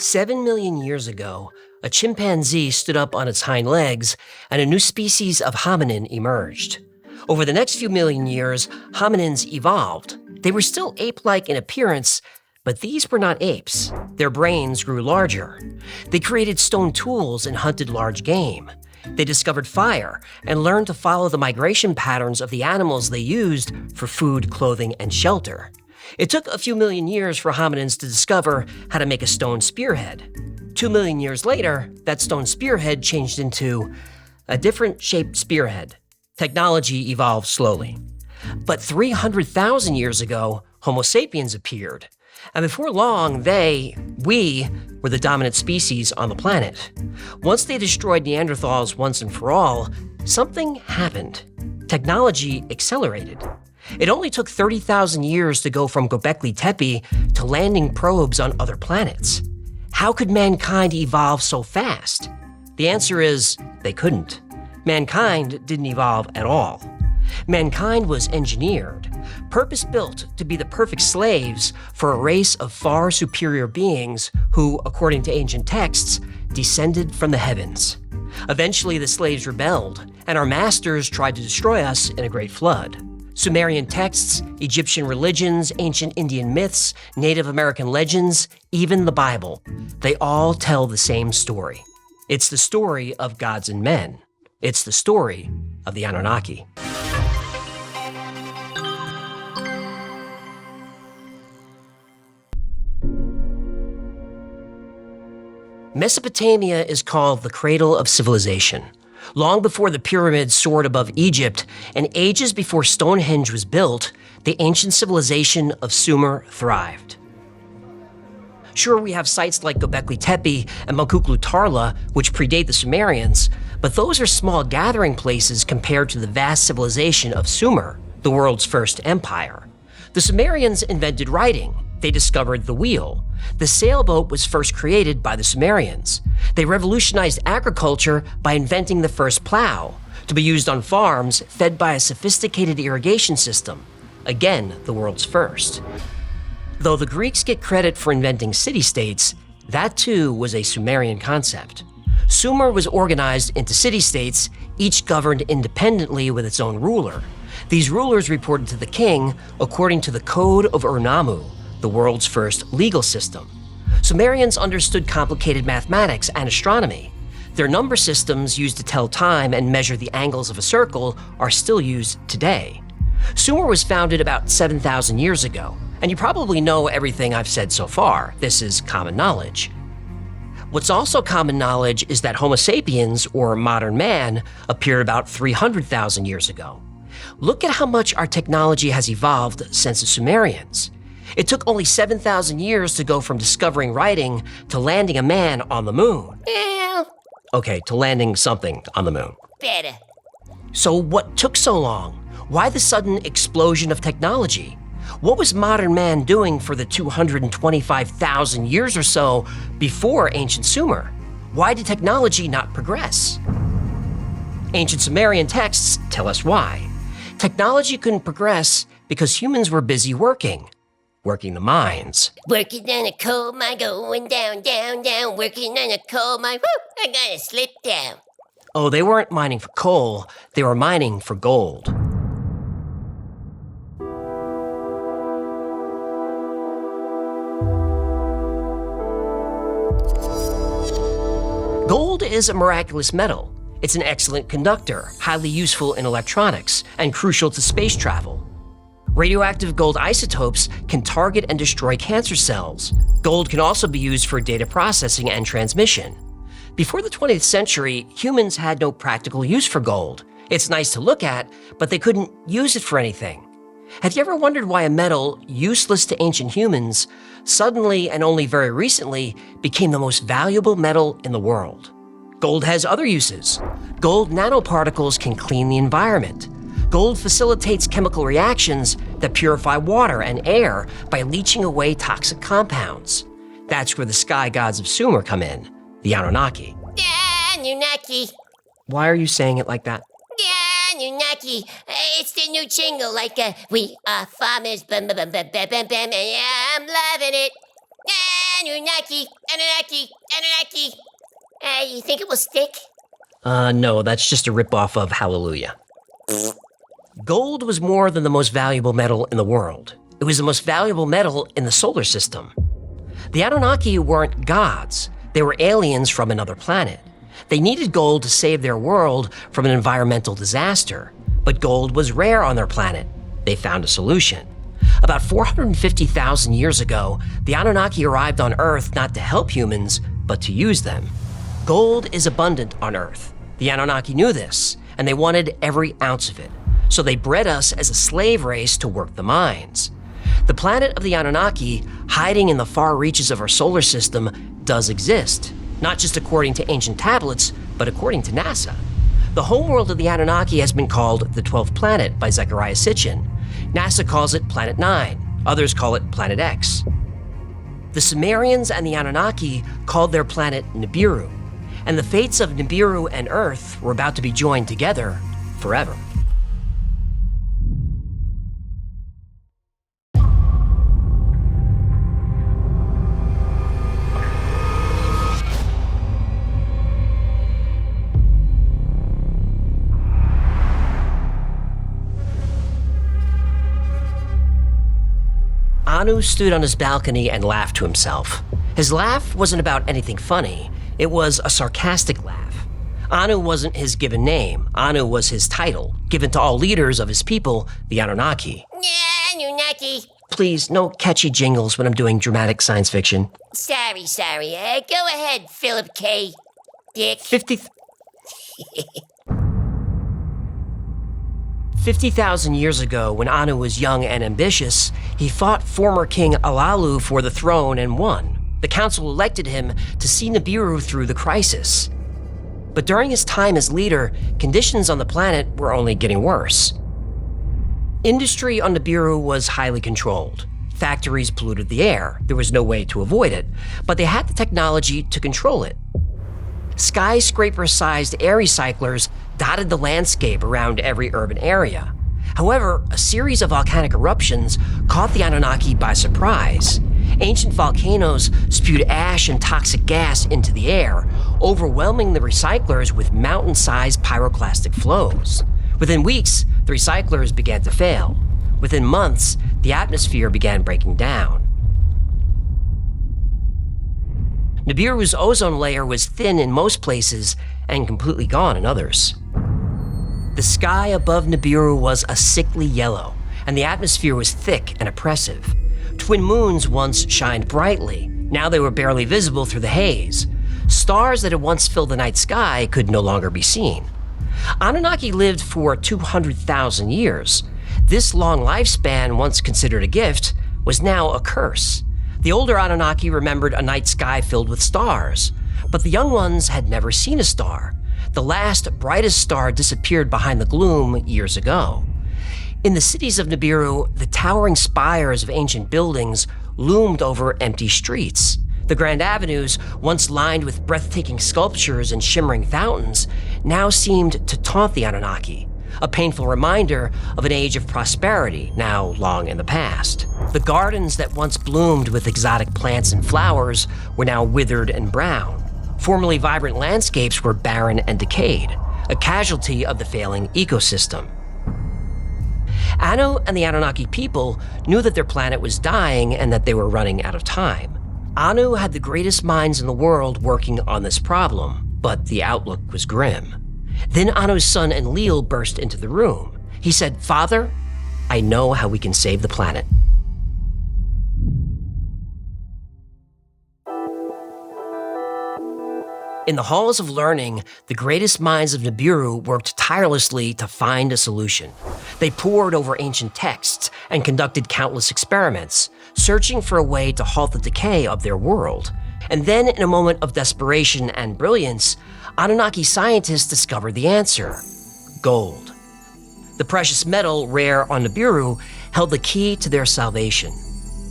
7 million years ago, a chimpanzee stood up on its hind legs and a new species of hominin emerged. Over the next few million years, hominins evolved. They were still ape-like in appearance, but these were not apes. Their brains grew larger. They created stone tools and hunted large game. They discovered fire and learned to follow the migration patterns of the animals they used for food, clothing, and shelter. It took a few million years for hominins to discover how to make a stone spearhead. 2 million years later, that stone spearhead changed into a different shaped spearhead. Technology evolved slowly. But 300,000 years ago, Homo sapiens appeared. And before long, we were the dominant species on the planet. Once they destroyed Neanderthals once and for all, something happened. Technology accelerated. It only took 30,000 years to go from Göbekli Tepe to landing probes on other planets. How could mankind evolve so fast? The answer is they couldn't. Mankind didn't evolve at all. Mankind was engineered, purpose-built to be the perfect slaves for a race of far superior beings who, according to ancient texts, descended from the heavens. Eventually, the slaves rebelled, and our masters tried to destroy us in a great flood. Sumerian texts, Egyptian religions, ancient Indian myths, Native American legends, even the Bible, they all tell the same story. It's the story of gods and men. It's the story of the Anunnaki. Mesopotamia is called the cradle of civilization. Long before the pyramids soared above Egypt and ages before Stonehenge was built, the ancient civilization of Sumer thrived. Sure, we have sites like Göbekli Tepe and Möküklı Tarla, which predate the Sumerians, but those are small gathering places compared to the vast civilization of Sumer, the world's first empire. The Sumerians invented writing. They discovered the wheel. The sailboat was first created by the Sumerians. They revolutionized agriculture by inventing the first plow, to be used on farms fed by a sophisticated irrigation system. Again, the world's first. Though the Greeks get credit for inventing city-states, that too was a Sumerian concept. Sumer was organized into city-states, each governed independently with its own ruler. These rulers reported to the king according to the Code of Ur-Nammu, the world's first legal system. Sumerians understood complicated mathematics and astronomy. Their number systems used to tell time and measure the angles of a circle are still used today. Sumer was founded about 7,000 years ago, and you probably know everything I've said so far. This is common knowledge. What's also common knowledge is that Homo sapiens, or modern man, appeared about 300,000 years ago. Look at how much our technology has evolved since the Sumerians. It took only 7,000 years to go from discovering writing to landing a man on the moon. Okay, to landing something on the moon. Better. So what took so long? Why the sudden explosion of technology? What was modern man doing for the 225,000 years or so before ancient Sumer? Why did technology not progress? Ancient Sumerian texts tell us why. Technology couldn't progress because humans were busy working the mines. Working on a coal mine, going down, down, down. Working on a coal mine, woo, I gotta slip down. Oh, they weren't mining for coal, they were mining for gold. Gold is a miraculous metal. It's an excellent conductor, highly useful in electronics, and crucial to space travel. Radioactive gold isotopes can target and destroy cancer cells. Gold can also be used for data processing and transmission. Before the 20th century, humans had no practical use for gold. It's nice to look at, but they couldn't use it for anything. Have you ever wondered why a metal, useless to ancient humans, suddenly and only very recently became the most valuable metal in the world? Gold has other uses. Gold nanoparticles can clean the environment. Gold facilitates chemical reactions that purify water and air by leaching away toxic compounds. That's where the sky gods of Sumer come in, the Anunnaki. Anunnaki. Why are you saying it like that? Anunnaki. It's the new jingle, we are farmers, bam, bam, bam, bam, bam, bam, and I'm loving it. Anunnaki, Anunnaki, Anunnaki. You think it will stick? No, that's just a ripoff of Hallelujah. Gold was more than the most valuable metal in the world. It was the most valuable metal in the solar system. The Anunnaki weren't gods. They were aliens from another planet. They needed gold to save their world from an environmental disaster, but gold was rare on their planet. They found a solution. About 450,000 years ago, the Anunnaki arrived on Earth not to help humans, but to use them. Gold is abundant on Earth. The Anunnaki knew this, and they wanted every ounce of it. So they bred us as a slave race to work the mines. The planet of the Anunnaki, hiding in the far reaches of our solar system, does exist, not just according to ancient tablets, but according to NASA. The homeworld of the Anunnaki has been called the 12th planet by Zecharia Sitchin. NASA calls it Planet 9. Others call it Planet X. The Sumerians and the Anunnaki called their planet Nibiru, and the fates of Nibiru and Earth were about to be joined together forever. Anu stood on his balcony and laughed to himself. His laugh wasn't about anything funny. It was a sarcastic laugh. Anu wasn't his given name. Anu was his title, given to all leaders of his people, the Anunnaki. Anunnaki. Please, no catchy jingles when I'm doing dramatic science fiction. Sorry. Go ahead, Philip K. Dick. 50,000 years ago, when Anu was young and ambitious, he fought former King Alalu for the throne and won. The council elected him to see Nibiru through the crisis. But during his time as leader, conditions on the planet were only getting worse. Industry on Nibiru was highly controlled. Factories polluted the air. There was no way to avoid it, but they had the technology to control it. Skyscraper-sized air recyclers dotted the landscape around every urban area. However, a series of volcanic eruptions caught the Anunnaki by surprise. Ancient volcanoes spewed ash and toxic gas into the air, overwhelming the recyclers with mountain-sized pyroclastic flows. Within weeks, the recyclers began to fail. Within months, the atmosphere began breaking down. Nibiru's ozone layer was thin in most places and completely gone in others. The sky above Nibiru was a sickly yellow, and the atmosphere was thick and oppressive. Twin moons once shined brightly. Now they were barely visible through the haze. Stars that had once filled the night sky could no longer be seen. Anunnaki lived for 200,000 years. This long lifespan, once considered a gift, was now a curse. The older Anunnaki remembered a night sky filled with stars, but the young ones had never seen a star. The last, brightest star disappeared behind the gloom years ago. In the cities of Nibiru, the towering spires of ancient buildings loomed over empty streets. The grand avenues, once lined with breathtaking sculptures and shimmering fountains, now seemed to taunt the Anunnaki, a painful reminder of an age of prosperity now long in the past. The gardens that once bloomed with exotic plants and flowers were now withered and brown. Formerly vibrant landscapes were barren and decayed, a casualty of the failing ecosystem. Anu and the Anunnaki people knew that their planet was dying and that they were running out of time. Anu had the greatest minds in the world working on this problem, but the outlook was grim. Then Anu's son Enlil burst into the room. He said, "Father, I know how we can save the planet." In the halls of learning, the greatest minds of Nibiru worked tirelessly to find a solution. They pored over ancient texts and conducted countless experiments, searching for a way to halt the decay of their world. And then, in a moment of desperation and brilliance, Anunnaki scientists discovered the answer: gold. The precious metal, rare on Nibiru, held the key to their salvation.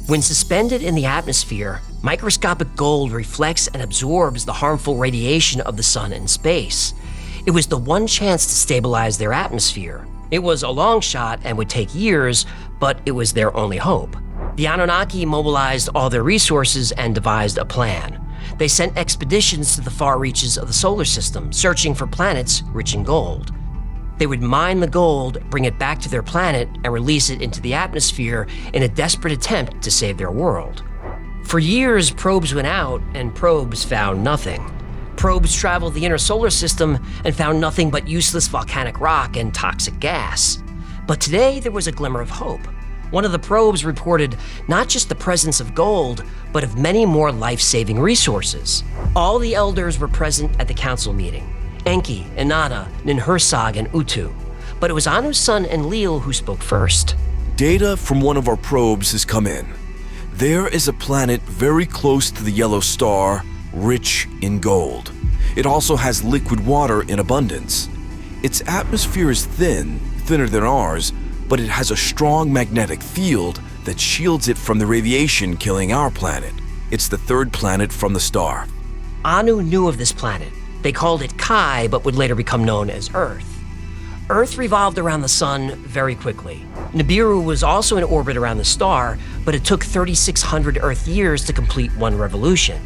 When suspended in the atmosphere, microscopic gold reflects and absorbs the harmful radiation of the sun and space. It was the one chance to stabilize their atmosphere. It was a long shot and would take years, but it was their only hope. The Anunnaki mobilized all their resources and devised a plan. They sent expeditions to the far reaches of the solar system, searching for planets rich in gold. They would mine the gold, bring it back to their planet, and release it into the atmosphere in a desperate attempt to save their world. For years, probes went out, and probes found nothing. Probes traveled the inner solar system and found nothing but useless volcanic rock and toxic gas. But today, there was a glimmer of hope. One of the probes reported not just the presence of gold, but of many more life-saving resources. All the elders were present at the council meeting. Enki, Inanna, Ninhursag, and Utu. But it was Anu's son Enlil who spoke first. Data from one of our probes has come in. There is a planet very close to the yellow star, rich in gold. It also has liquid water in abundance. Its atmosphere is thinner than ours, but it has a strong magnetic field that shields it from the radiation killing our planet. It's the third planet from the star. Anu knew of this planet. They called it Kai, but would later become known as Earth. Earth revolved around the sun very quickly. Nibiru was also in orbit around the star, but it took 3,600 Earth years to complete one revolution.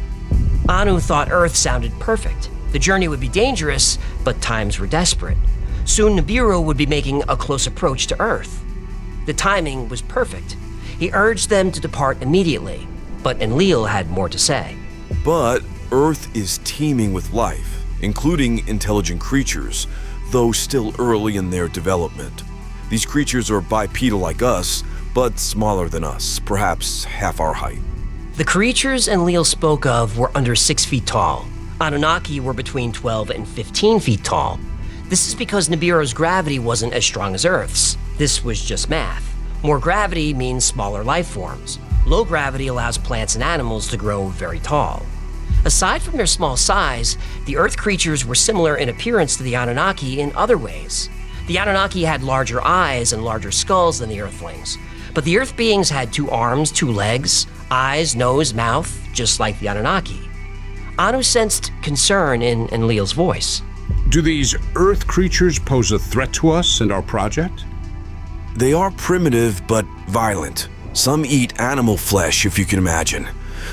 Anu thought Earth sounded perfect. The journey would be dangerous, but times were desperate. Soon Nibiru would be making a close approach to Earth. The timing was perfect. He urged them to depart immediately, but Enlil had more to say. But Earth is teeming with life, including intelligent creatures, though still early in their development. These creatures are bipedal like us, but smaller than us, perhaps half our height. The creatures Enlil spoke of were under 6 feet tall. Anunnaki were between 12 and 15 feet tall. This is because Nibiru's gravity wasn't as strong as Earth's. This was just math. More gravity means smaller life forms. Low gravity allows plants and animals to grow very tall. Aside from their small size, the Earth creatures were similar in appearance to the Anunnaki in other ways. The Anunnaki had larger eyes and larger skulls than the Earthlings, but the Earth beings had 2 arms, 2 legs, eyes, nose, mouth, just like the Anunnaki. Anu sensed concern in Enlil's voice. Do these Earth creatures pose a threat to us and our project? They are primitive but violent. Some eat animal flesh, if you can imagine.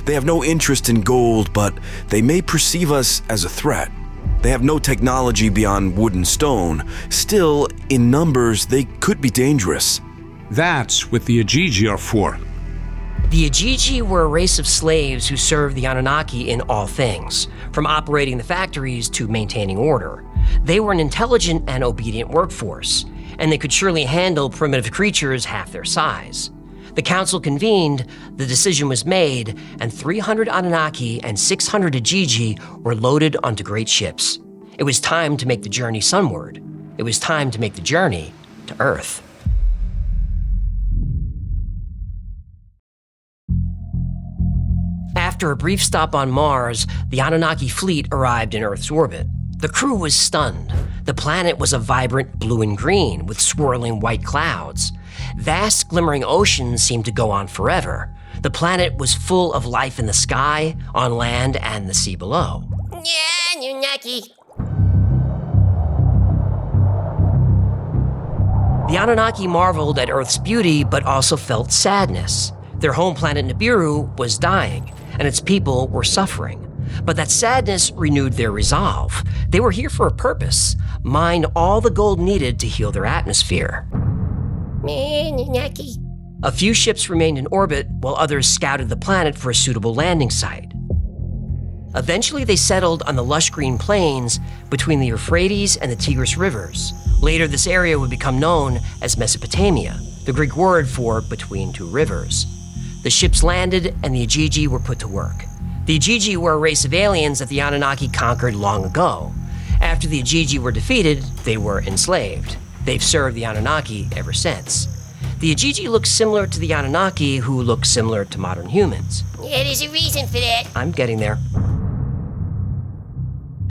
They have no interest in gold, but they may perceive us as a threat. They have no technology beyond wood and stone. Still, in numbers, they could be dangerous. That's what the Ajiji are for. The Ajiji were a race of slaves who served the Anunnaki in all things, from operating the factories to maintaining order. They were an intelligent and obedient workforce, and they could surely handle primitive creatures half their size. The council convened, the decision was made, and 300 Anunnaki and 600 Ajiji were loaded onto great ships. It was time to make the journey sunward. It was time to make the journey to Earth. After a brief stop on Mars, the Anunnaki fleet arrived in Earth's orbit. The crew was stunned. The planet was a vibrant blue and green with swirling white clouds. Vast glimmering oceans seemed to go on forever. The planet was full of life in the sky, on land, and the sea below. Yeah, Anunnaki. The Anunnaki marveled at Earth's beauty, but also felt sadness. Their home planet Nibiru was dying, and its people were suffering. But that sadness renewed their resolve. They were here for a purpose: mine all the gold needed to heal their atmosphere. Anunnaki. A few ships remained in orbit, while others scouted the planet for a suitable landing site. Eventually, they settled on the lush green plains between the Euphrates and the Tigris rivers. Later, this area would become known as Mesopotamia, the Greek word for between two rivers. The ships landed, and the Ajiji were put to work. The Ajiji were a race of aliens that the Anunnaki conquered long ago. After the Ajiji were defeated, they were enslaved. They've served the Anunnaki ever since. The Ajiji look similar to the Anunnaki, who look similar to modern humans. Yeah, there's a reason for that. I'm getting there.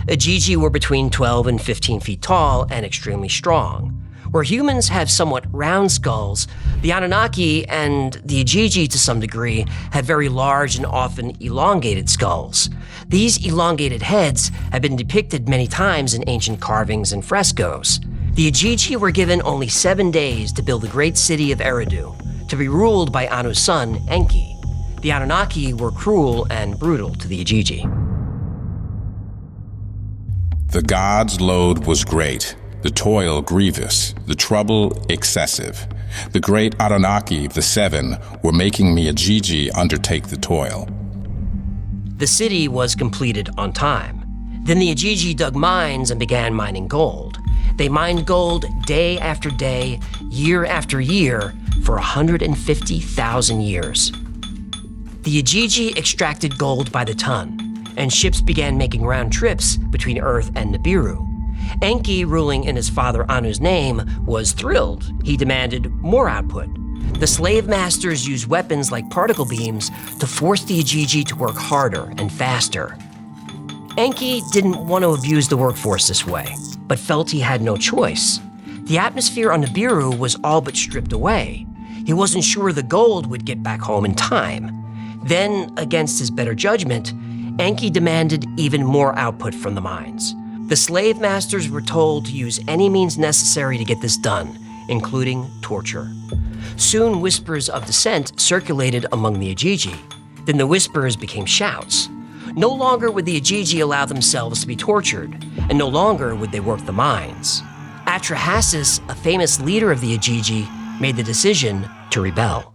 Ajiji were between 12 and 15 feet tall and extremely strong. Where humans have somewhat round skulls, the Anunnaki and the Ajiji to some degree have very large and often elongated skulls. These elongated heads have been depicted many times in ancient carvings and frescoes. The Ajiji were given only 7 days to build the great city of Eridu, to be ruled by Anu's son, Enki. The Anunnaki were cruel and brutal to the Igigi. The gods' load was great, the toil grievous, the trouble excessive. The great Anunnaki of the Seven were making the Igigi undertake the toil. The city was completed on time. Then the Igigi dug mines and began mining gold. They mined gold day after day, year after year, for 150,000 years. The Igigi extracted gold by the ton, and ships began making round trips between Earth and Nibiru. Enki, ruling in his father Anu's name, was thrilled. He demanded more output. The slave masters used weapons like particle beams to force the Igigi to work harder and faster. Enki didn't want to abuse the workforce this way, but felt he had no choice. The atmosphere on Nibiru was all but stripped away. He wasn't sure the gold would get back home in time. Then, against his better judgment, Enki demanded even more output from the mines. The slave masters were told to use any means necessary to get this done, including torture. Soon, whispers of dissent circulated among the Igigi. Then the whispers became shouts. No longer would the Igigi allow themselves to be tortured, and no longer would they work the mines. Atrahasis, a famous leader of the Igigi, made the decision to rebel.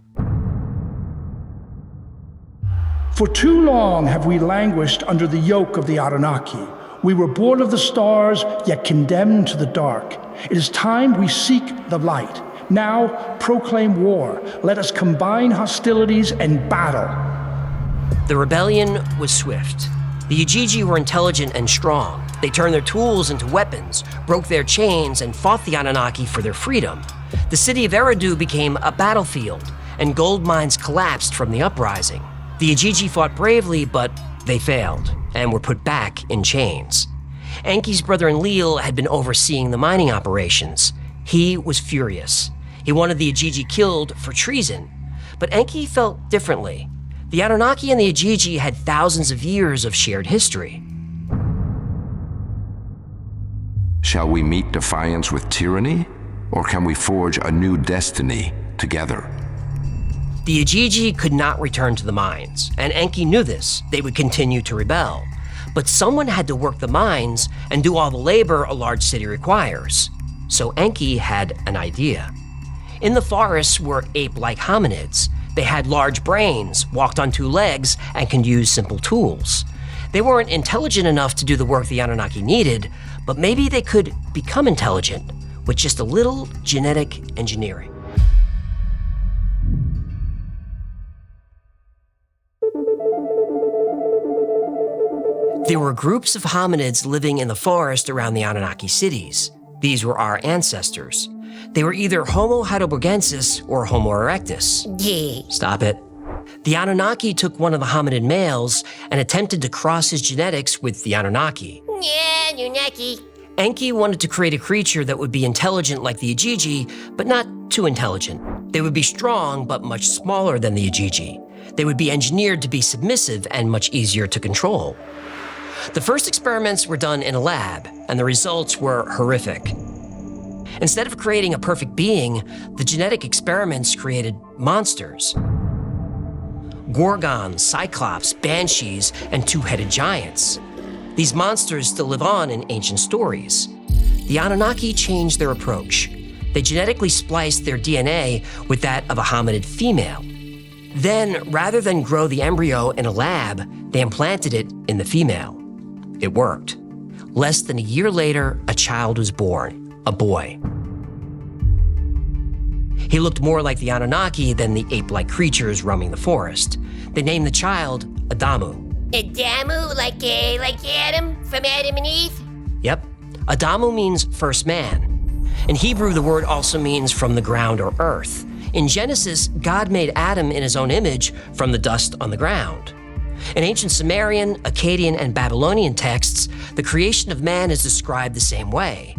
For too long have we languished under the yoke of the Anunnaki. We were born of the stars, yet condemned to the dark. It is time we seek the light. Now proclaim war. Let us combine hostilities and battle. The rebellion was swift. The Igigi were intelligent and strong. They turned their tools into weapons, broke their chains, and fought the Anunnaki for their freedom. The city of Eridu became a battlefield, and gold mines collapsed from the uprising. The Igigi fought bravely, but they failed, and were put back in chains. Enki's brother Enlil had been overseeing the mining operations. He was furious. He wanted the Igigi killed for treason. But Enki felt differently. The Anunnaki and the Igigi had thousands of years of shared history. Shall we meet defiance with tyranny, or can we forge a new destiny together? The Igigi could not return to the mines, and Enki knew this. They would continue to rebel. But someone had to work the mines and do all the labor a large city requires. So Enki had an idea. In the forests were ape-like hominids. They had large brains, walked on two legs, and could use simple tools. They weren't intelligent enough to do the work the Anunnaki needed, but maybe they could become intelligent with just a little genetic engineering. There were groups of hominids living in the forest around the Anunnaki cities. These were our ancestors. They were either Homo heidelbergensis or Homo erectus. Yeah. Stop it. The Anunnaki took one of the hominid males and attempted to cross his genetics with the Anunnaki. Yeah, Anunnaki. Enki wanted to create a creature that would be intelligent like the Igigi, but not too intelligent. They would be strong, but much smaller than the Igigi. They would be engineered to be submissive and much easier to control. The first experiments were done in a lab, and the results were horrific. Instead of creating a perfect being, the genetic experiments created monsters. Gorgons, Cyclops, Banshees, and two-headed giants. These monsters still live on in ancient stories. The Anunnaki changed their approach. They genetically spliced their DNA with that of a hominid female. Then, rather than grow the embryo in a lab, they implanted it in the female. It worked. Less than a year later, a child was born, a boy. He looked more like the Anunnaki than the ape-like creatures roaming the forest. They named the child Adamu. Adamu, like Adam from Adam and Eve? Yep. Adamu means first man. In Hebrew, the word also means from the ground or earth. In Genesis, God made Adam in his own image from the dust on the ground. In ancient Sumerian, Akkadian, and Babylonian texts, the creation of man is described the same way.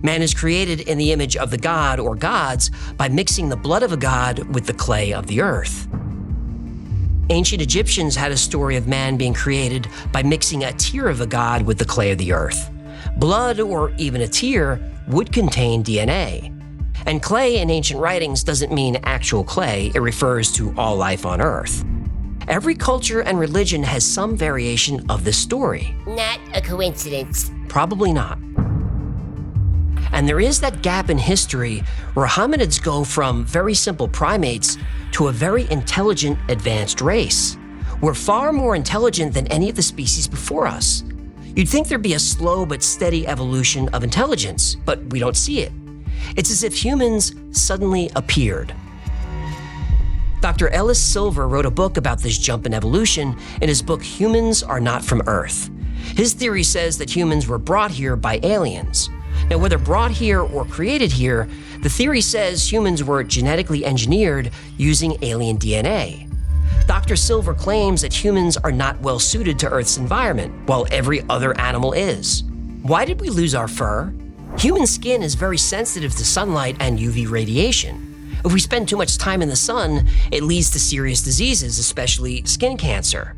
Man is created in the image of the god or gods by mixing the blood of a god with the clay of the earth. Ancient Egyptians had a story of man being created by mixing a tear of a god with the clay of the earth. Blood, or even a tear, would contain DNA. And clay in ancient writings doesn't mean actual clay, it refers to all life on Earth. Every culture and religion has some variation of this story. Not a coincidence. Probably not. And there is that gap in history where hominids go from very simple primates to a very intelligent, advanced race. We're far more intelligent than any of the species before us. You'd think there'd be a slow but steady evolution of intelligence, but we don't see it. It's as if humans suddenly appeared. Dr. Ellis Silver wrote a book about this jump in evolution in his book Humans Are Not From Earth. His theory says that humans were brought here by aliens. Now, whether brought here or created here, the theory says humans were genetically engineered using alien DNA. Dr. Silver claims that humans are not well suited to Earth's environment, while every other animal is. Why did we lose our fur? Human skin is very sensitive to sunlight and UV radiation. If we spend too much time in the sun, it leads to serious diseases, especially skin cancer.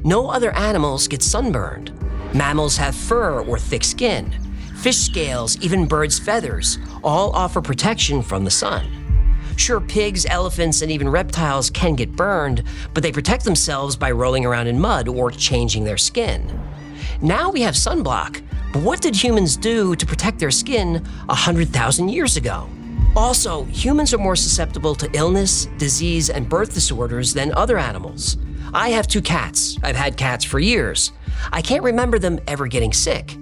No other animals get sunburned. Mammals have fur or thick skin. Fish scales, even birds' feathers, all offer protection from the sun. Sure, pigs, elephants, and even reptiles can get burned, but they protect themselves by rolling around in mud or changing their skin. Now we have sunblock, but what did humans do to protect their skin 100,000 years ago? Also, humans are more susceptible to illness, disease, and birth disorders than other animals. I have 2 cats. I've had cats for years. I can't remember them ever getting sick.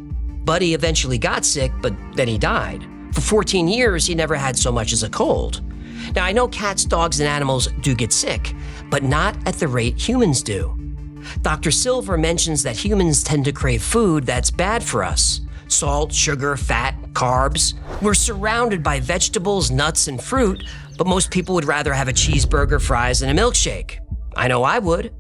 Buddy eventually got sick, but then he died. For 14 years, he never had so much as a cold. Now, I know cats, dogs, and animals do get sick, but not at the rate humans do. Dr. Silver mentions that humans tend to crave food that's bad for us. Salt, sugar, fat, carbs. We're surrounded by vegetables, nuts, and fruit, but most people would rather have a cheeseburger, fries, and a milkshake. I know I would.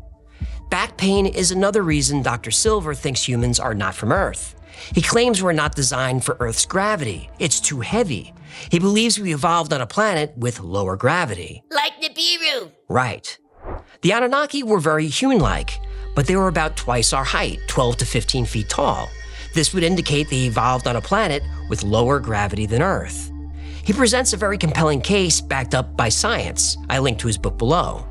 Back pain is another reason Dr. Silver thinks humans are not from Earth. He claims we're not designed for Earth's gravity. It's too heavy. He believes we evolved on a planet with lower gravity. Like Nibiru. Right. The Anunnaki were very human-like, but they were about twice our height, 12 to 15 feet tall. This would indicate they evolved on a planet with lower gravity than Earth. He presents a very compelling case backed up by science. I link to his book below.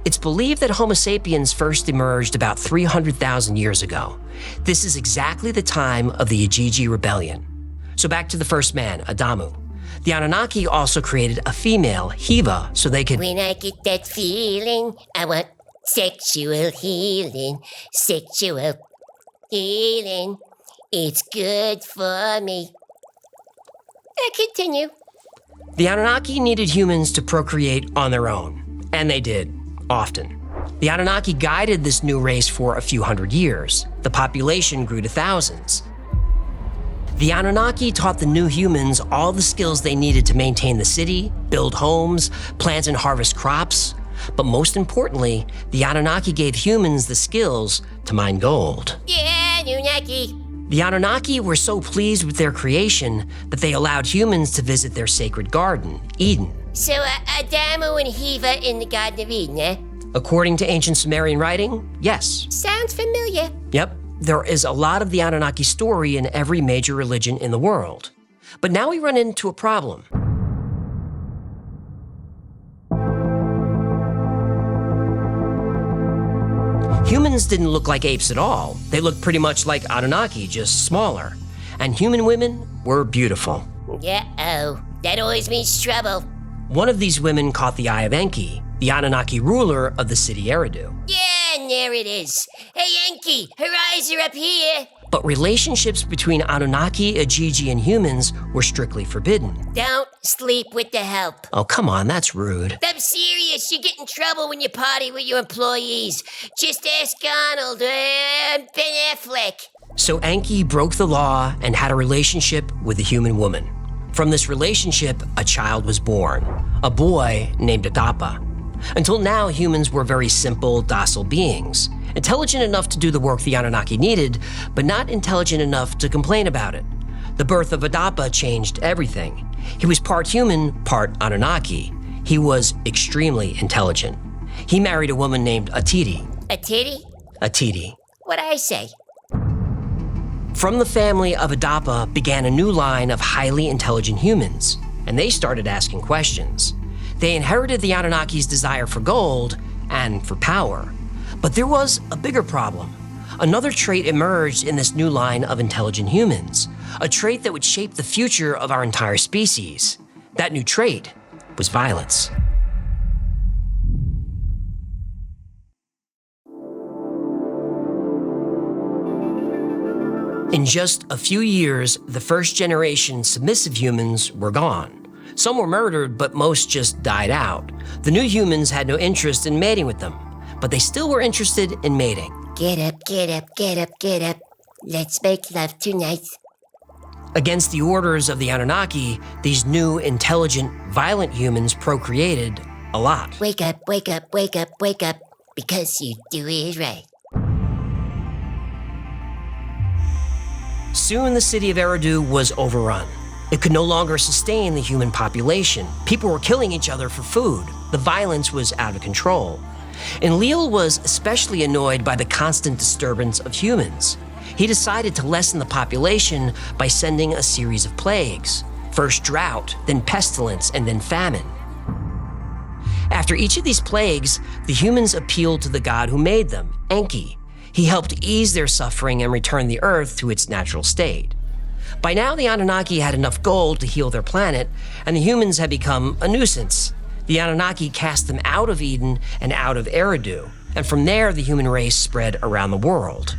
It's believed that Homo sapiens first emerged about 300,000 years ago. This is exactly the time of the Igigi Rebellion. So back to the first man, Adamu. The Anunnaki also created a female, Hiva, so they could— When I get that feeling, I want sexual healing. Sexual healing. It's good for me. Continue. The Anunnaki needed humans to procreate on their own, and they did, often. The Anunnaki guided this new race for a few hundred years. The population grew to thousands. The Anunnaki taught the new humans all the skills they needed to maintain the city, build homes, plant and harvest crops. But most importantly, the Anunnaki gave humans the skills to mine gold. Yeah, Anunnaki. The Anunnaki were so pleased with their creation that they allowed humans to visit their sacred garden, Eden. So, Adamu and Hiva in the Garden of Eden, eh? According to ancient Sumerian writing, yes. Sounds familiar. Yep, there is a lot of the Anunnaki story in every major religion in the world. But now we run into a problem. Humans didn't look like apes at all. They looked pretty much like Anunnaki, just smaller. And human women were beautiful. Uh-oh. That always means trouble. One of these women caught the eye of Enki, the Anunnaki ruler of the city Eridu. Yeah, and there it is. Hey, Enki, her eyes are up here. But relationships between Anunnaki, Igigi, and humans were strictly forbidden. Don't sleep with the help. Oh, come on, that's rude. I'm serious. You get in trouble when you party with your employees. Just ask Arnold and Ben Affleck. So Enki broke the law and had a relationship with a human woman. From this relationship, a child was born, a boy named Adapa. Until now, humans were very simple, docile beings, intelligent enough to do the work the Anunnaki needed, but not intelligent enough to complain about it. The birth of Adapa changed everything. He was part human, part Anunnaki. He was extremely intelligent. He married a woman named Atiti. A titty? Atiti. What'd I say? From the family of Adapa began a new line of highly intelligent humans. and they started asking questions. They inherited the Anunnaki's desire for gold and for power. But there was a bigger problem. Another trait emerged in this new line of intelligent humans, a trait that would shape the future of our entire species. That new trait was violence. In just a few years, the first generation submissive humans were gone. Some were murdered, but most just died out. The new humans had no interest in mating with them, but they still were interested in mating. Get up, get up, get up, get up. Let's make love tonight. Against the orders of the Anunnaki, these new, intelligent, violent humans procreated a lot. Wake up, wake up, wake up, wake up, because you do it right. Soon the city of Eridu was overrun. It could no longer sustain the human population. People were killing each other for food. The violence was out of control. Enlil was especially annoyed by the constant disturbance of humans. He decided to lessen the population by sending a series of plagues. First drought, then pestilence, and then famine. After each of these plagues, the humans appealed to the god who made them, Enki. He helped ease their suffering and return the earth to its natural state. By now, the Anunnaki had enough gold to heal their planet, and the humans had become a nuisance. The Anunnaki cast them out of Eden and out of Eridu, and from there the human race spread around the world.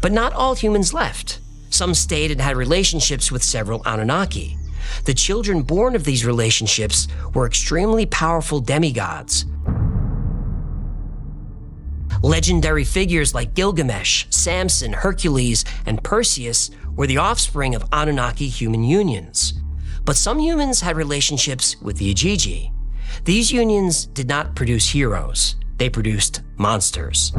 But not all humans left. Some stayed and had relationships with several Anunnaki. The children born of these relationships were extremely powerful demigods. Legendary figures like Gilgamesh, Samson, Hercules, and Perseus were the offspring of Anunnaki human unions. But some humans had relationships with the Igigi. These unions did not produce heroes. They produced monsters.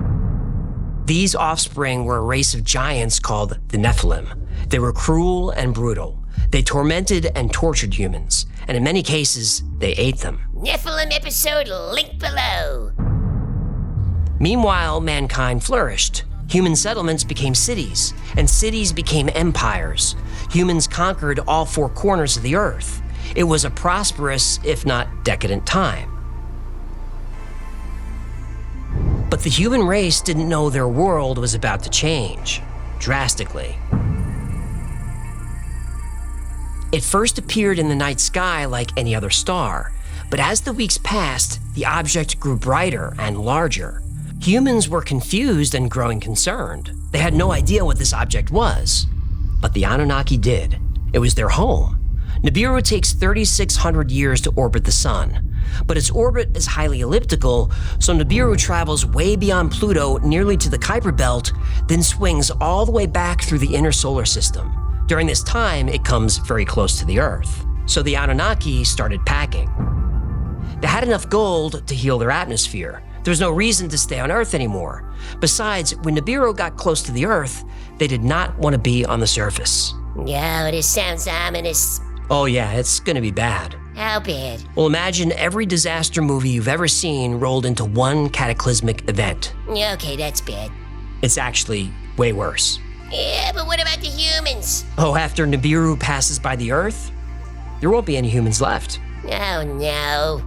These offspring were a race of giants called the Nephilim. They were cruel and brutal. They tormented and tortured humans, and in many cases, they ate them. Nephilim episode link below. Meanwhile, mankind flourished. Human settlements became cities, and cities became empires. Humans conquered all four corners of the earth. It was a prosperous, if not decadent time. But the human race didn't know their world was about to change, drastically. It first appeared in the night sky like any other star, but as the weeks passed, the object grew brighter and larger. Humans were confused and growing concerned. They had no idea what this object was, but the Anunnaki did. It was their home. Nibiru takes 3,600 years to orbit the sun, but its orbit is highly elliptical, so Nibiru travels way beyond Pluto nearly to the Kuiper Belt, then swings all the way back through the inner solar system. During this time, it comes very close to the Earth, so the Anunnaki started packing. They had enough gold to heal their atmosphere. There was no reason to stay on Earth anymore. Besides, when Nibiru got close to the Earth, they did not want to be on the surface. No, this sounds ominous. Oh yeah, it's gonna be bad. How bad? Well, imagine every disaster movie you've ever seen rolled into one cataclysmic event. Okay, that's bad. It's actually way worse. Yeah, but what about the humans? Oh, after Nibiru passes by the Earth, there won't be any humans left. Oh no.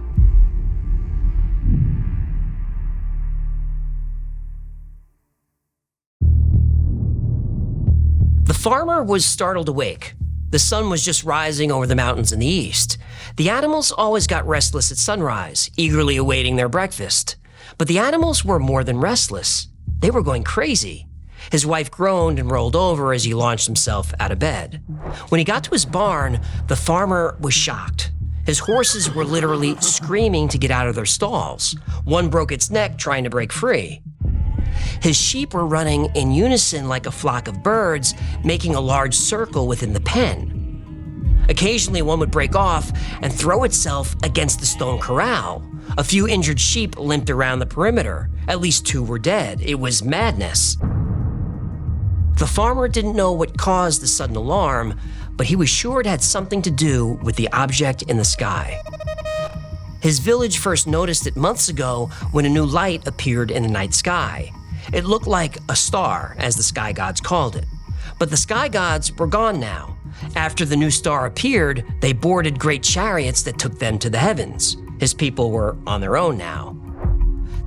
The farmer was startled awake. The sun was just rising over the mountains in the east. The animals always got restless at sunrise, eagerly awaiting their breakfast. But the animals were more than restless. They were going crazy. His wife groaned and rolled over as he launched himself out of bed. When he got to his barn, the farmer was shocked. His horses were literally screaming to get out of their stalls. One broke its neck trying to break free. His sheep were running in unison like a flock of birds, making a large circle within the pen. Occasionally, one would break off and throw itself against the stone corral. A few injured sheep limped around the perimeter. At least 2 were dead. It was madness. The farmer didn't know what caused the sudden alarm, but he was sure it had something to do with the object in the sky. His village first noticed it months ago when a new light appeared in the night sky. It looked like a star, as the sky gods called it. But the sky gods were gone now. After the new star appeared, they boarded great chariots that took them to the heavens. His people were on their own now.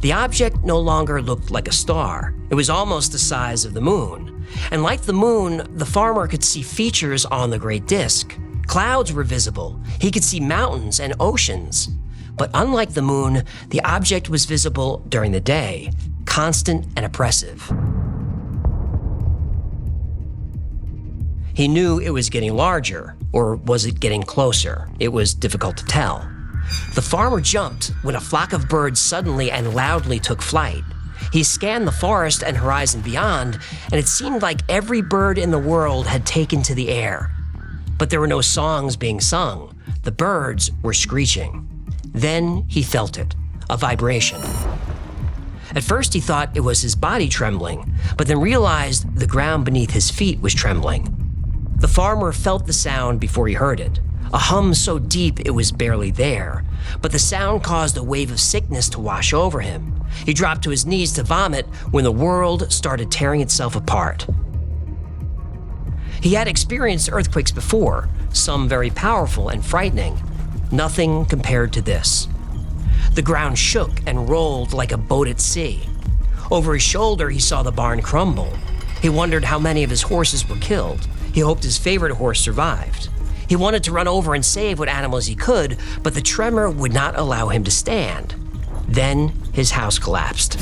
The object no longer looked like a star. It was almost the size of the moon. And like the moon, the farmer could see features on the great disk. Clouds were visible. He could see mountains and oceans. But unlike the moon, the object was visible during the day, constant and oppressive. He knew it was getting larger, or was it getting closer? It was difficult to tell. The farmer jumped when a flock of birds suddenly and loudly took flight. He scanned the forest and horizon beyond, and it seemed like every bird in the world had taken to the air. But there were no songs being sung. The birds were screeching. Then he felt it, a vibration. At first he thought it was his body trembling, but then realized the ground beneath his feet was trembling. The farmer felt the sound before he heard it, a hum so deep it was barely there, but the sound caused a wave of sickness to wash over him. He dropped to his knees to vomit when the world started tearing itself apart. He had experienced earthquakes before, some very powerful and frightening. Nothing compared to this. The ground shook and rolled like a boat at sea. Over his shoulder, he saw the barn crumble. He wondered how many of his horses were killed. He hoped his favorite horse survived. He wanted to run over and save what animals he could, but the tremor would not allow him to stand. Then his house collapsed.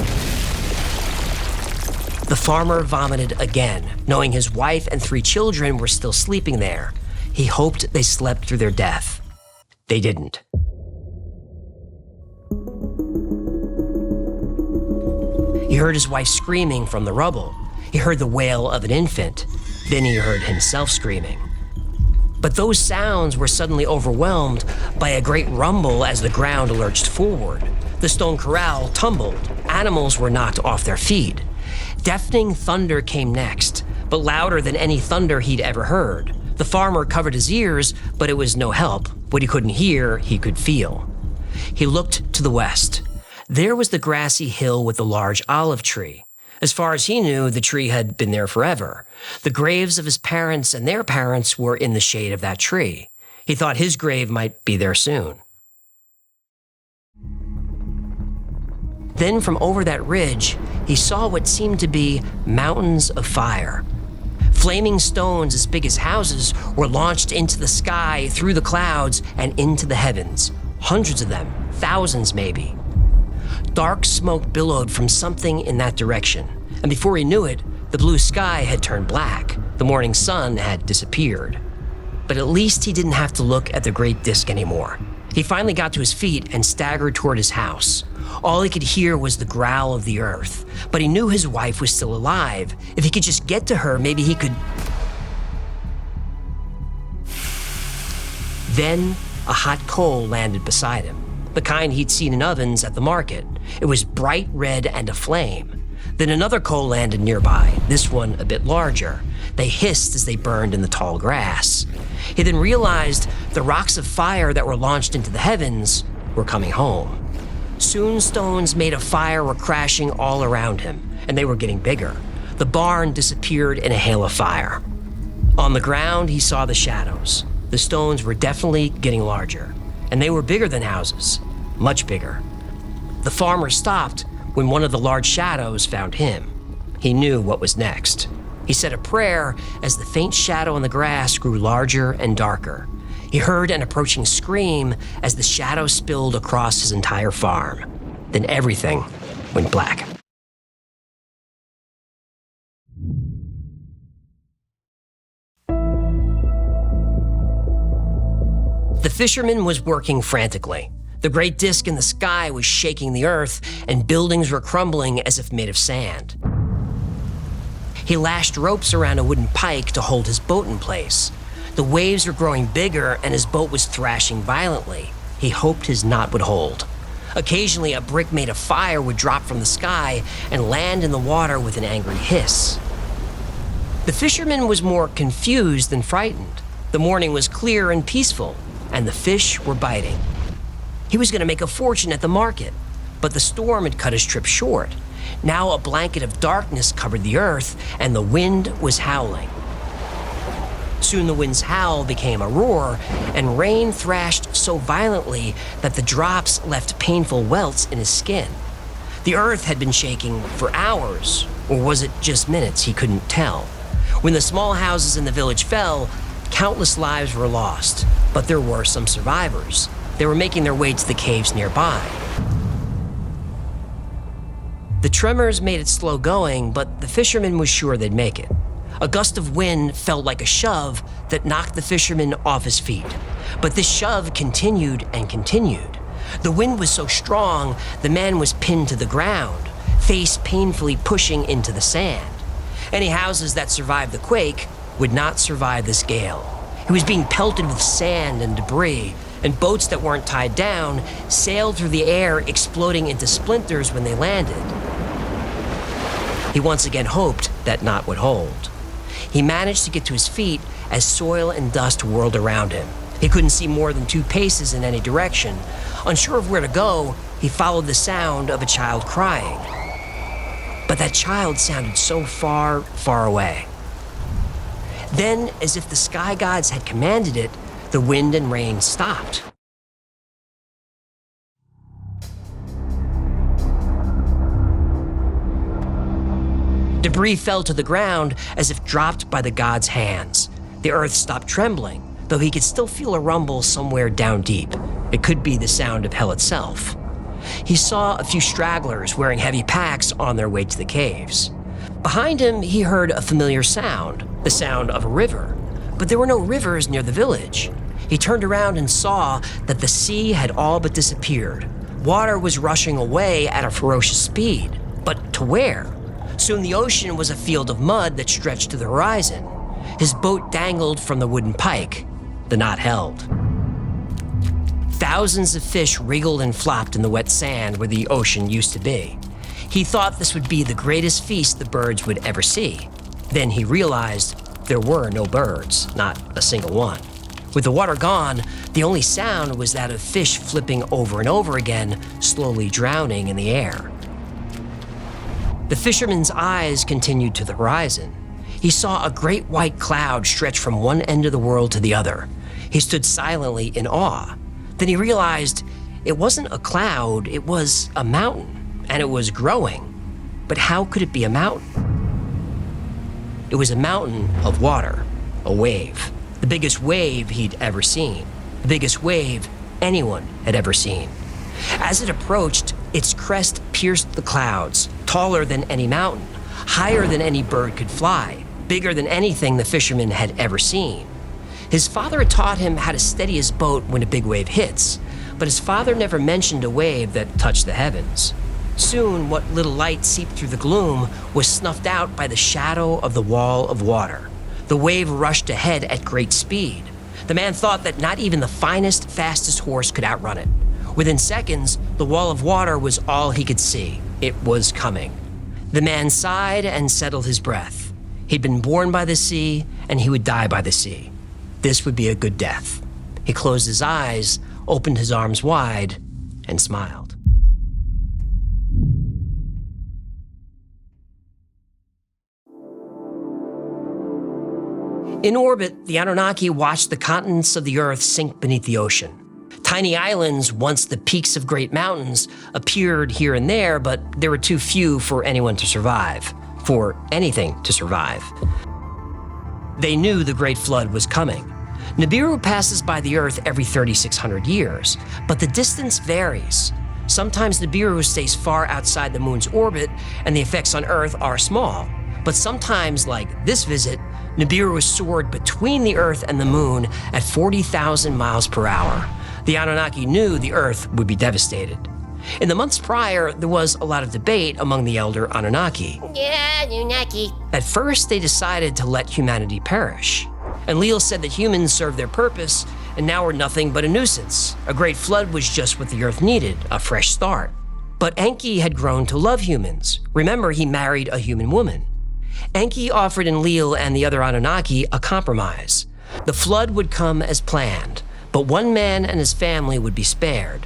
The farmer vomited again, knowing his wife and 3 children were still sleeping there. He hoped they slept through their death. They didn't. He heard his wife screaming from the rubble. He heard the wail of an infant. Then he heard himself screaming. But those sounds were suddenly overwhelmed by a great rumble as the ground lurched forward. The stone corral tumbled. Animals were knocked off their feet. Deafening thunder came next, but louder than any thunder he'd ever heard. The farmer covered his ears, but it was no help. What he couldn't hear, he could feel. He looked to the west. There was the grassy hill with the large olive tree. As far as he knew, the tree had been there forever. The graves of his parents and their parents were in the shade of that tree. He thought his grave might be there soon. Then from over that ridge, he saw what seemed to be mountains of fire. Flaming stones as big as houses were launched into the sky, through the clouds, and into the heavens. Hundreds of them, thousands maybe. Dark smoke billowed from something in that direction, and before he knew it, the blue sky had turned black. The morning sun had disappeared. But at least he didn't have to look at the great disk anymore. He finally got to his feet and staggered toward his house. All he could hear was the growl of the earth, but he knew his wife was still alive. If he could just get to her, maybe he could... Then, a hot coal landed beside him, the kind he'd seen in ovens at the market. It was bright red and aflame. Then another coal landed nearby, this one a bit larger. They hissed as they burned in the tall grass. He then realized the rocks of fire that were launched into the heavens were coming home. Soon stones made of fire were crashing all around him, and they were getting bigger. The barn disappeared in a hail of fire. On the ground, he saw the shadows. The stones were definitely getting larger, and they were bigger than houses, much bigger. The farmer stopped when one of the large shadows found him. He knew what was next. He said a prayer as the faint shadow in the grass grew larger and darker. He heard an approaching scream as the shadow spilled across his entire farm. Then everything went black. The fisherman was working frantically. The great disk in the sky was shaking the earth, and buildings were crumbling as if made of sand. He lashed ropes around a wooden pike to hold his boat in place. The waves were growing bigger, and his boat was thrashing violently. He hoped his knot would hold. Occasionally, a brick made of fire would drop from the sky and land in the water with an angry hiss. The fisherman was more confused than frightened. The morning was clear and peaceful, and the fish were biting. He was going to make a fortune at the market, but the storm had cut his trip short. Now a blanket of darkness covered the earth, and the wind was howling. Soon the wind's howl became a roar, and rain thrashed so violently that the drops left painful welts in his skin. The earth had been shaking for hours, or was it just minutes? He couldn't tell. When the small houses in the village fell, countless lives were lost, but there were some survivors. They were making their way to the caves nearby. The tremors made it slow going, but the fisherman was sure they'd make it. A gust of wind felt like a shove that knocked the fisherman off his feet. But this shove continued and continued. The wind was so strong, the man was pinned to the ground, face painfully pushing into the sand. Any houses that survived the quake would not survive this gale. He was being pelted with sand and debris, and boats that weren't tied down sailed through the air, exploding into splinters when they landed. He once again hoped that naught would hold. He managed to get to his feet as soil and dust whirled around him. He couldn't see more than 2 paces in any direction. Unsure of where to go, he followed the sound of a child crying. But that child sounded so far, far away. Then, as if the sky gods had commanded it, the wind and rain stopped. Debris fell to the ground as if dropped by the gods' hands. The earth stopped trembling, though he could still feel a rumble somewhere down deep. It could be the sound of hell itself. He saw a few stragglers wearing heavy packs on their way to the caves. Behind him, he heard a familiar sound, the sound of a river. But there were no rivers near the village. He turned around and saw that the sea had all but disappeared. Water was rushing away at a ferocious speed. But to where? Soon the ocean was a field of mud that stretched to the horizon. His boat dangled from the wooden pike. The knot held. Thousands of fish wriggled and flopped in the wet sand where the ocean used to be. He thought this would be the greatest feast the birds would ever see. Then he realized there were no birds, not a single one. With the water gone, the only sound was that of fish flipping over and over again, slowly drowning in the air. The fisherman's eyes continued to the horizon. He saw a great white cloud stretch from one end of the world to the other. He stood silently in awe. Then he realized it wasn't a cloud, it was a mountain, and it was growing. But how could it be a mountain? It was a mountain of water, a wave. The biggest wave he'd ever seen. The biggest wave anyone had ever seen. As it approached, its crest pierced the clouds, taller than any mountain, higher than any bird could fly, bigger than anything the fisherman had ever seen. His father had taught him how to steady his boat when a big wave hits, but his father never mentioned a wave that touched the heavens. Soon, what little light seeped through the gloom was snuffed out by the shadow of the wall of water. The wave rushed ahead at great speed. The man thought that not even the finest, fastest horse could outrun it. Within seconds, the wall of water was all he could see. It was coming. The man sighed and settled his breath. He'd been born by the sea, and he would die by the sea. This would be a good death. He closed his eyes, opened his arms wide, and smiled. In orbit, the Anunnaki watched the continents of the Earth sink beneath the ocean. Tiny islands, once the peaks of great mountains, appeared here and there, but there were too few for anyone to survive, for anything to survive. They knew the Great Flood was coming. Nibiru passes by the Earth every 3,600 years, but the distance varies. Sometimes Nibiru stays far outside the moon's orbit, and the effects on Earth are small. But sometimes, like this visit, Nibiru soared between the Earth and the moon at 40,000 miles per hour. The Anunnaki knew the Earth would be devastated. In the months prior, there was a lot of debate among the elder Anunnaki. Yeah, Anunnaki. At first, they decided to let humanity perish. Enlil said that humans served their purpose and now were nothing but a nuisance. A great flood was just what the Earth needed, a fresh start. But Enki had grown to love humans. Remember, he married a human woman. Enki offered Enlil and the other Anunnaki a compromise. The flood would come as planned, but one man and his family would be spared.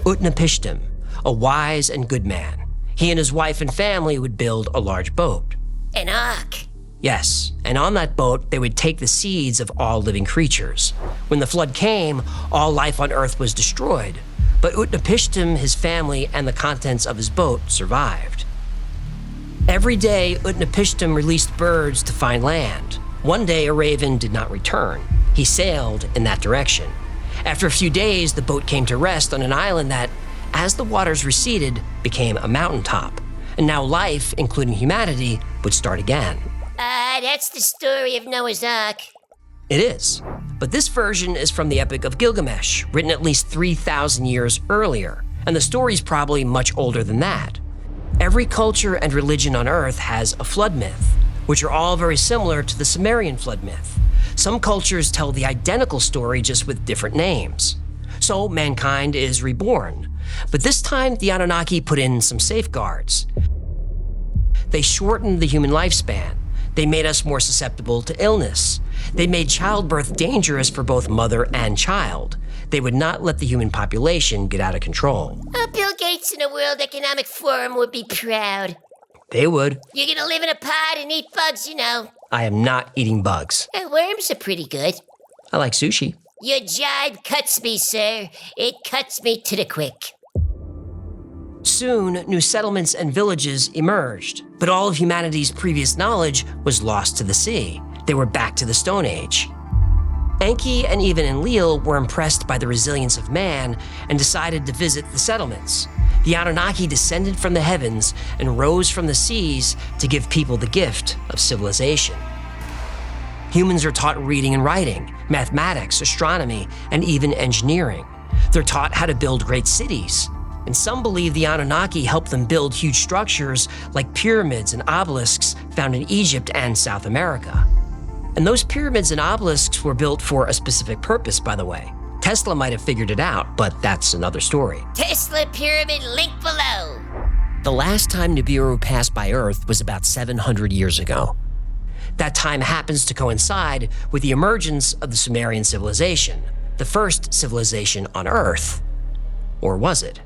Utnapishtim, a wise and good man. He and his wife and family would build a large boat. An ark. Yes, and on that boat, they would take the seeds of all living creatures. When the flood came, all life on Earth was destroyed, but Utnapishtim, his family, and the contents of his boat survived. Every day, Utnapishtim released birds to find land. One day, a raven did not return. He sailed in that direction. After a few days, the boat came to rest on an island that, as the waters receded, became a mountaintop. And now life, including humanity, would start again. That's the story of Noah's Ark. It is. But this version is from the Epic of Gilgamesh, written at least 3,000 years earlier. And the story's probably much older than that. Every culture and religion on Earth has a flood myth, which are all very similar to the Sumerian flood myth. Some cultures tell the identical story just with different names. So mankind is reborn. But this time, the Anunnaki put in some safeguards. They shortened the human lifespan. They made us more susceptible to illness. They made childbirth dangerous for both mother and child. They would not let the human population get out of control. Bill Gates and the World Economic Forum would be proud. They would. You're gonna live in a pod and eat bugs, you know. I am not eating bugs. Worms are pretty good. I like sushi. Your jibe cuts me, sir. It cuts me to the quick. Soon, new settlements and villages emerged, but all of humanity's previous knowledge was lost to the sea. They were back to the Stone Age. Enki and even Enlil were impressed by the resilience of man and decided to visit the settlements. The Anunnaki descended from the heavens and rose from the seas to give people the gift of civilization. Humans are taught reading and writing, mathematics, astronomy, and even engineering. They're taught how to build great cities. And some believe the Anunnaki helped them build huge structures like pyramids and obelisks found in Egypt and South America. And those pyramids and obelisks were built for a specific purpose, by the way. Tesla might have figured it out, but that's another story. Tesla pyramid link below. The last time Nibiru passed by Earth was about 700 years ago. That time happens to coincide with the emergence of the Sumerian civilization, the first civilization on Earth. Or was it?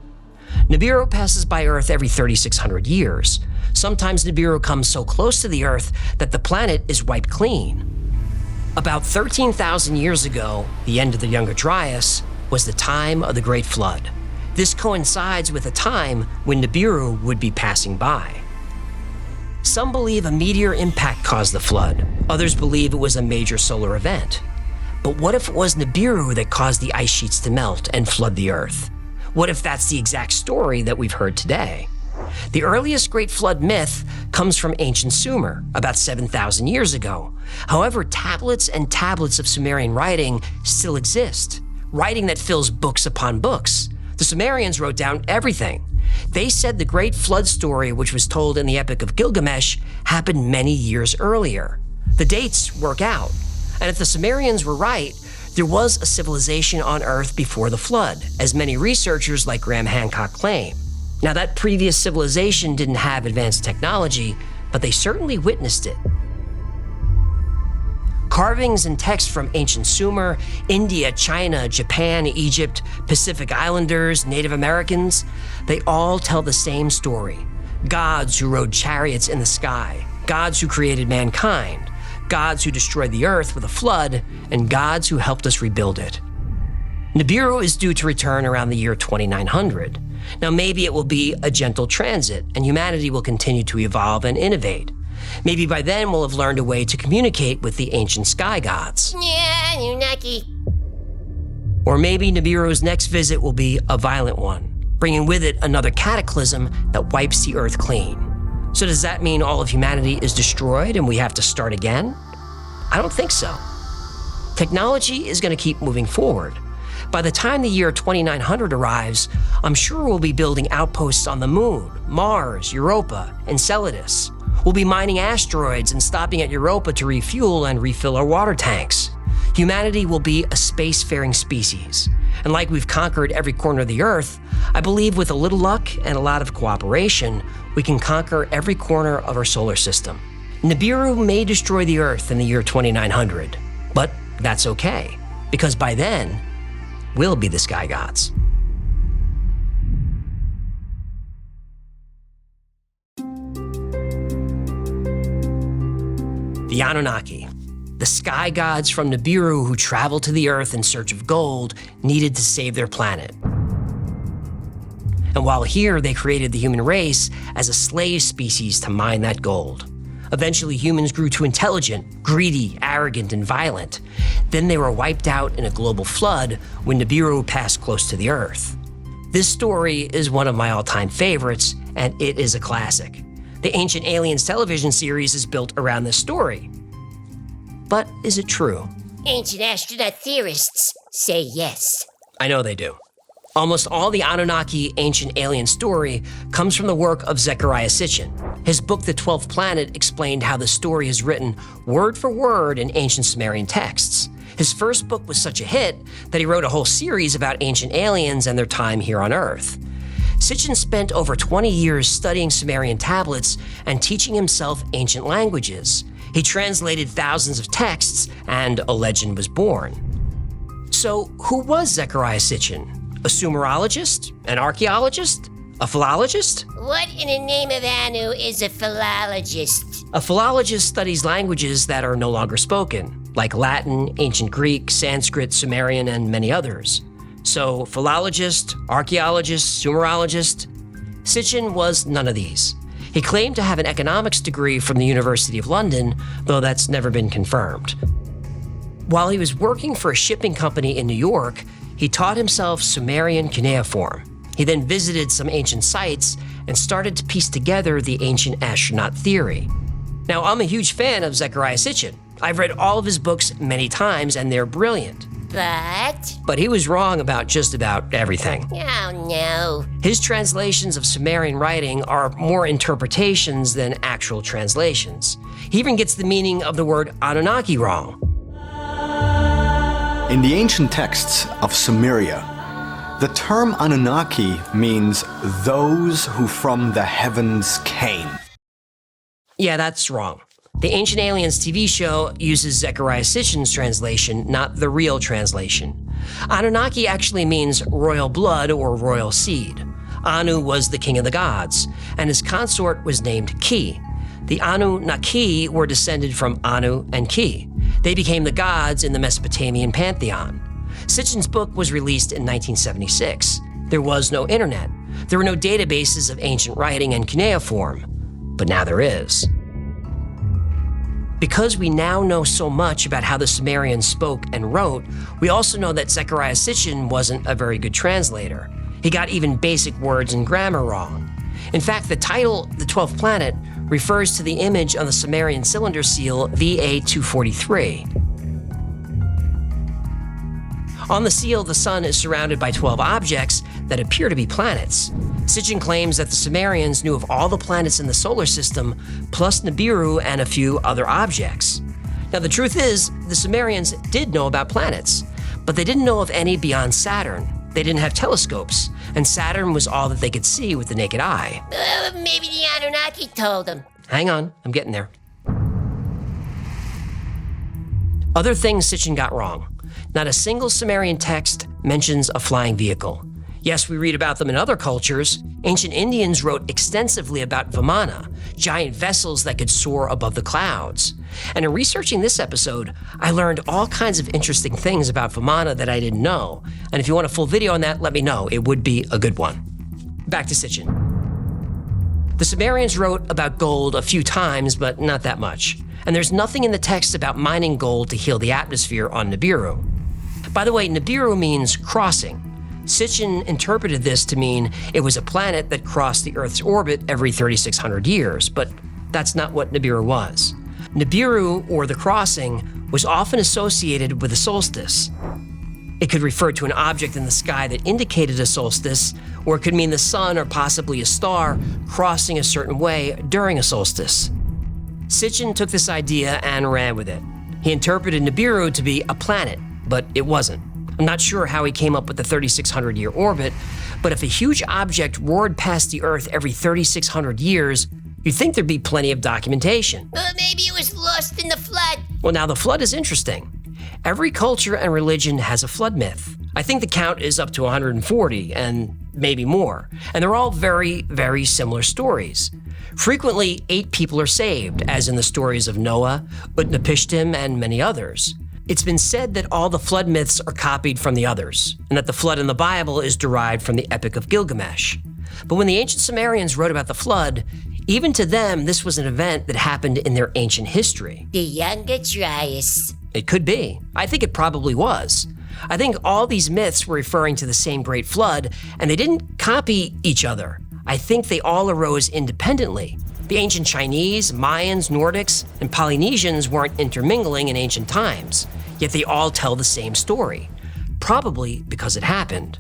Nibiru passes by Earth every 3,600 years. Sometimes Nibiru comes so close to the Earth that the planet is wiped clean. About 13,000 years ago, the end of the Younger Dryas, was the time of the Great Flood. This coincides with a time when Nibiru would be passing by. Some believe a meteor impact caused the flood. Others believe it was a major solar event. But what if it was Nibiru that caused the ice sheets to melt and flood the Earth? What if that's the exact story that we've heard today? The earliest Great Flood myth comes from ancient Sumer, about 7,000 years ago. However, tablets and tablets of Sumerian writing still exist, writing that fills books upon books. The Sumerians wrote down everything. They said the Great Flood story, which was told in the Epic of Gilgamesh, happened many years earlier. The dates work out. And if the Sumerians were right, there was a civilization on Earth before the flood, as many researchers like Graham Hancock claim. Now, that previous civilization didn't have advanced technology, but they certainly witnessed it. Carvings and texts from ancient Sumer, India, China, Japan, Egypt, Pacific Islanders, Native Americans, they all tell the same story. Gods who rode chariots in the sky, gods who created mankind, gods who destroyed the earth with a flood, and gods who helped us rebuild it. Nibiru is due to return around the year 2900. Now, maybe it will be a gentle transit, and humanity will continue to evolve and innovate. Maybe by then we'll have learned a way to communicate with the ancient sky gods. Yeah, Anunnaki. Or maybe Nibiru's next visit will be a violent one, bringing with it another cataclysm that wipes the earth clean. So does that mean all of humanity is destroyed and we have to start again? I don't think so. Technology is going to keep moving forward. By the time the year 2900 arrives, I'm sure we'll be building outposts on the Moon, Mars, Europa, Enceladus. We'll be mining asteroids and stopping at Europa to refuel and refill our water tanks. Humanity will be a spacefaring species. And like we've conquered every corner of the Earth, I believe with a little luck and a lot of cooperation, we can conquer every corner of our solar system. Nibiru may destroy the Earth in the year 2900, but that's okay, because by then, we'll be the sky gods. The Anunnaki, the sky gods from Nibiru who traveled to the Earth in search of gold, needed to save their planet. And while here, they created the human race as a slave species to mine that gold. Eventually, humans grew too intelligent, greedy, arrogant, and violent. Then they were wiped out in a global flood when Nibiru passed close to the Earth. This story is one of my all-time favorites, and it is a classic. The Ancient Aliens television series is built around this story. But is it true? Ancient astronaut theorists say yes. I know they do. Almost all the Anunnaki ancient alien story comes from the work of Zecharia Sitchin. His book, The 12th Planet, explained how the story is written word for word in ancient Sumerian texts. His first book was such a hit that he wrote a whole series about ancient aliens and their time here on Earth. Sitchin spent over 20 years studying Sumerian tablets and teaching himself ancient languages. He translated thousands of texts, and a legend was born. So, who was Zecharia Sitchin? A Sumerologist? An archaeologist? A philologist? What in the name of Anu is a philologist? A philologist studies languages that are no longer spoken, like Latin, Ancient Greek, Sanskrit, Sumerian, and many others. So, philologist, archaeologist, Sumerologist. Sitchin was none of these. He claimed to have an economics degree from the University of London, though that's never been confirmed. While he was working for a shipping company in New York, he taught himself Sumerian cuneiform. He then visited some ancient sites and started to piece together the ancient astronaut theory. Now, I'm a huge fan of Zecharia Sitchin. I've read all of his books many times, and they're brilliant. But he was wrong about just about everything. Oh, no. His translations of Sumerian writing are more interpretations than actual translations. He even gets the meaning of the word Anunnaki wrong. In the ancient texts of Sumeria, the term Anunnaki means those who from the heavens came. Yeah, that's wrong. The Ancient Aliens TV show uses Zecharia Sitchin's translation, not the real translation. Anunnaki actually means royal blood or royal seed. Anu was the king of the gods, and his consort was named Ki. The Anunnaki were descended from Anu and Ki. They became the gods in the Mesopotamian pantheon. Sitchin's book was released in 1976. There was no internet. There were no databases of ancient writing and cuneiform, but now there is. Because we now know so much about how the Sumerians spoke and wrote, we also know that Zecharia Sitchin wasn't a very good translator. He got even basic words and grammar wrong. In fact, the title, The 12th Planet, refers to the image on the Sumerian cylinder seal VA-243. On the seal, the sun is surrounded by 12 objects that appear to be planets. Sitchin claims that the Sumerians knew of all the planets in the solar system, plus Nibiru and a few other objects. Now, the truth is, the Sumerians did know about planets, but they didn't know of any beyond Saturn. They didn't have telescopes, and Saturn was all that they could see with the naked eye. Maybe the Anunnaki told them. Hang on, I'm getting there. Other things Sitchin got wrong. Not a single Sumerian text mentions a flying vehicle. Yes, we read about them in other cultures. Ancient Indians wrote extensively about Vimana, giant vessels that could soar above the clouds. And in researching this episode, I learned all kinds of interesting things about Vimana that I didn't know. And if you want a full video on that, let me know. It would be a good one. Back to Sitchin. The Sumerians wrote about gold a few times, but not that much. And there's nothing in the text about mining gold to heal the atmosphere on Nibiru. By the way, Nibiru means crossing. Sitchin interpreted this to mean it was a planet that crossed the Earth's orbit every 3,600 years, but that's not what Nibiru was. Nibiru, or the crossing, was often associated with a solstice. It could refer to an object in the sky that indicated a solstice, or it could mean the sun or possibly a star crossing a certain way during a solstice. Sitchin took this idea and ran with it. He interpreted Nibiru to be a planet, but it wasn't. I'm not sure how he came up with the 3,600-year orbit, but if a huge object roared past the Earth every 3,600 years, you'd think there'd be plenty of documentation. Maybe it was lost in the flood. Well, now the flood is interesting. Every culture and religion has a flood myth. I think the count is up to 140 and maybe more, and they're all very, very similar stories. Frequently, 8 people are saved, as in the stories of Noah, Utnapishtim, and many others. It's been said that all the flood myths are copied from the others, and that the flood in the Bible is derived from the Epic of Gilgamesh. But when the ancient Sumerians wrote about the flood, even to them, this was an event that happened in their ancient history. The Younger Dryas. It could be. I think it probably was. I think all these myths were referring to the same great flood, and they didn't copy each other. I think they all arose independently. The ancient Chinese, Mayans, Nordics, and Polynesians weren't intermingling in ancient times, yet they all tell the same story, probably because it happened.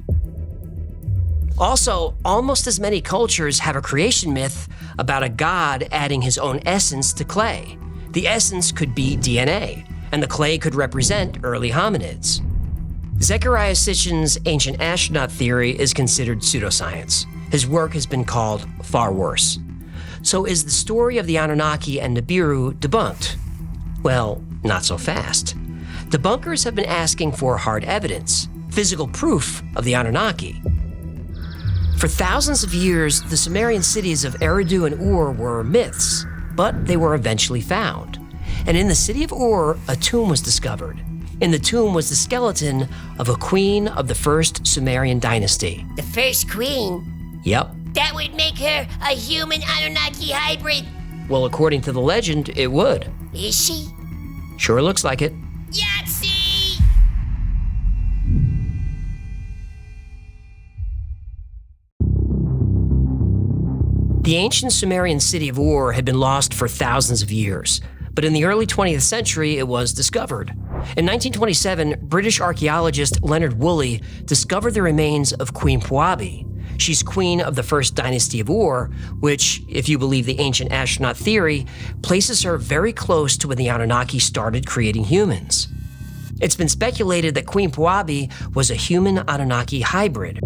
Also, almost as many cultures have a creation myth about a god adding his own essence to clay. The essence could be DNA, and the clay could represent early hominids. Zecharia Sitchin's ancient astronaut theory is considered pseudoscience. His work has been called far worse. So is the story of the Anunnaki and Nibiru debunked? Well, not so fast. Debunkers have been asking for hard evidence, physical proof of the Anunnaki. For thousands of years, the Sumerian cities of Eridu and Ur were myths, but they were eventually found. And in the city of Ur, a tomb was discovered. In the tomb was the skeleton of a queen of the first Sumerian dynasty. The first queen? Yep. That would make her a human Anunnaki hybrid. Well, according to the legend, it would. Is she? Sure looks like it. Yahtzee! The ancient Sumerian city of Ur had been lost for thousands of years, but in the early 20th century, it was discovered. In 1927, British archaeologist Leonard Woolley discovered the remains of Queen Puabi. She's queen of the first dynasty of Ur, which, if you believe the ancient astronaut theory, places her very close to when the Anunnaki started creating humans. It's been speculated that Queen Puabi was a human Anunnaki hybrid.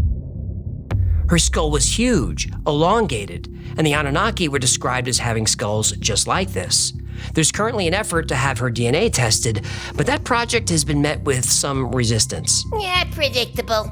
Her skull was huge, elongated, and the Anunnaki were described as having skulls just like this. There's currently an effort to have her DNA tested, but that project has been met with some resistance. Yeah, predictable.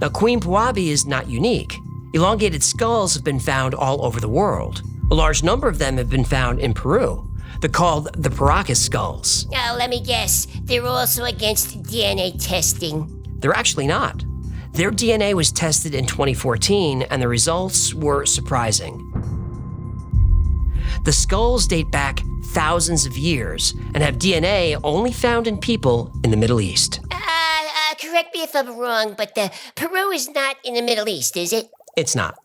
Now, Queen Puabi is not unique. Elongated skulls have been found all over the world. A large number of them have been found in Peru. They're called the Paracas skulls. Now, let me guess. They're also against DNA testing. They're actually not. Their DNA was tested in 2014, and the results were surprising. The skulls date back thousands of years and have DNA only found in people in the Middle East. Correct me if I'm wrong, but Peru is not in the Middle East, is it? It's not.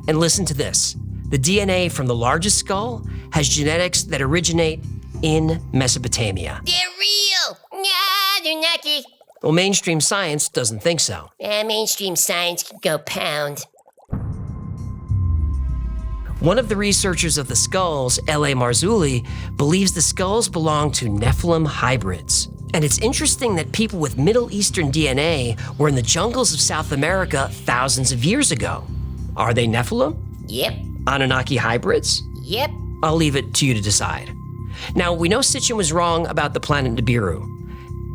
And listen to this. The DNA from the largest skull has genetics that originate in Mesopotamia. They're real! Nah, they're not. Well, mainstream science doesn't think so. Mainstream science can go pound. One of the researchers of the skulls, L.A. Marzulli, believes the skulls belong to Nephilim hybrids. And it's interesting that people with Middle Eastern DNA were in the jungles of South America thousands of years ago. Are they Nephilim? Yep. Anunnaki hybrids? Yep. I'll leave it to you to decide. Now, we know Sitchin was wrong about the planet Nibiru.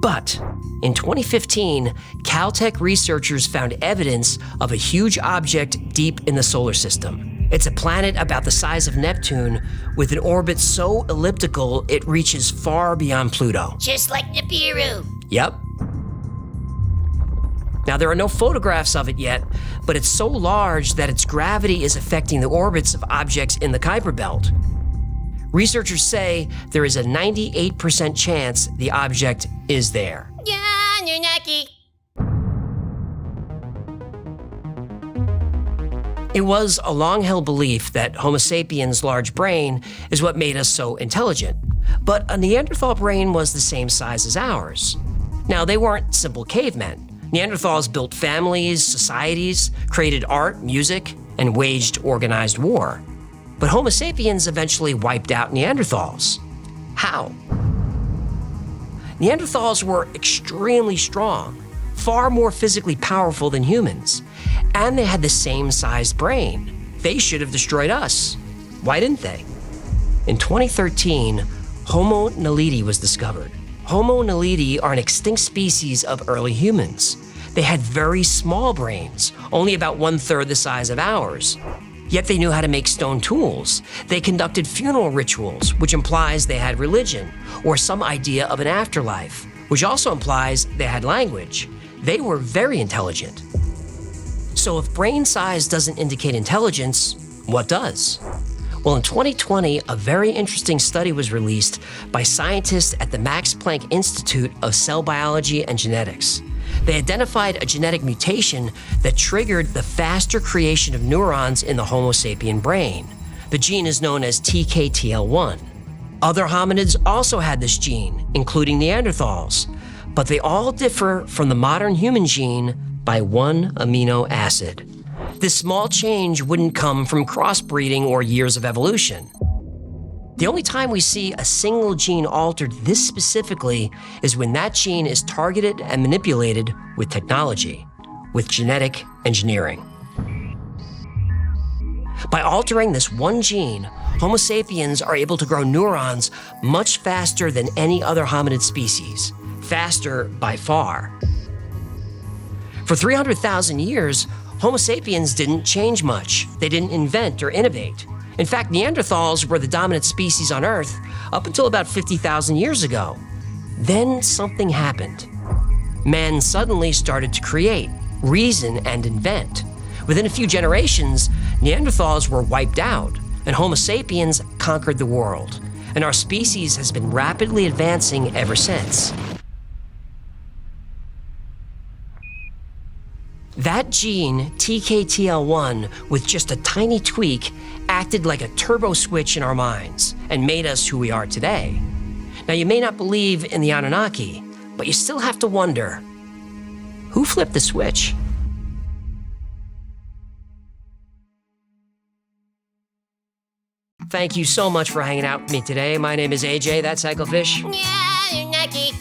But in 2015, Caltech researchers found evidence of a huge object deep in the solar system. It's a planet about the size of Neptune with an orbit so elliptical it reaches far beyond Pluto. Just like Nibiru. Yep. Now, there are no photographs of it yet, but it's so large that its gravity is affecting the orbits of objects in the Kuiper Belt. Researchers say there is a 98% chance the object is there. Yeah, Anunnaki. It was a long-held belief that Homo sapiens' large brain is what made us so intelligent, but a Neanderthal brain was the same size as ours. Now, they weren't simple cavemen. Neanderthals built families, societies, created art, music, and waged organized war. But Homo sapiens eventually wiped out Neanderthals. How? Neanderthals were extremely strong, far more physically powerful than humans, and they had the same sized brain. They should have destroyed us. Why didn't they? In 2013, Homo naledi was discovered. Homo naledi are an extinct species of early humans. They had very small brains, only about 1/3 the size of ours. Yet they knew how to make stone tools. They conducted funeral rituals, which implies they had religion, or some idea of an afterlife, which also implies they had language. They were very intelligent. So if brain size doesn't indicate intelligence, what does? Well, in 2020, a very interesting study was released by scientists at the Max Planck Institute of Cell Biology and Genetics. They identified a genetic mutation that triggered the faster creation of neurons in the Homo sapien brain. The gene is known as TKTL1. Other hominids also had this gene, including Neanderthals, but they all differ from the modern human gene by 1 amino acid. This small change wouldn't come from crossbreeding or years of evolution. The only time we see a single gene altered this specifically is when that gene is targeted and manipulated with technology, with genetic engineering. By altering this one gene, Homo sapiens are able to grow neurons much faster than any other hominid species, faster by far. For 300,000 years, Homo sapiens didn't change much. They didn't invent or innovate. In fact, Neanderthals were the dominant species on Earth up until about 50,000 years ago. Then something happened. Man suddenly started to create, reason, and invent. Within a few generations, Neanderthals were wiped out, and Homo sapiens conquered the world. And our species has been rapidly advancing ever since. That gene, TKTL1, with just a tiny tweak, acted like a turbo switch in our minds and made us who we are today. Now, you may not believe in the Anunnaki, but you still have to wonder, who flipped the switch? Thank you so much for hanging out with me today. My name is AJ, that's Cyclefish. Yeah, Anunnaki.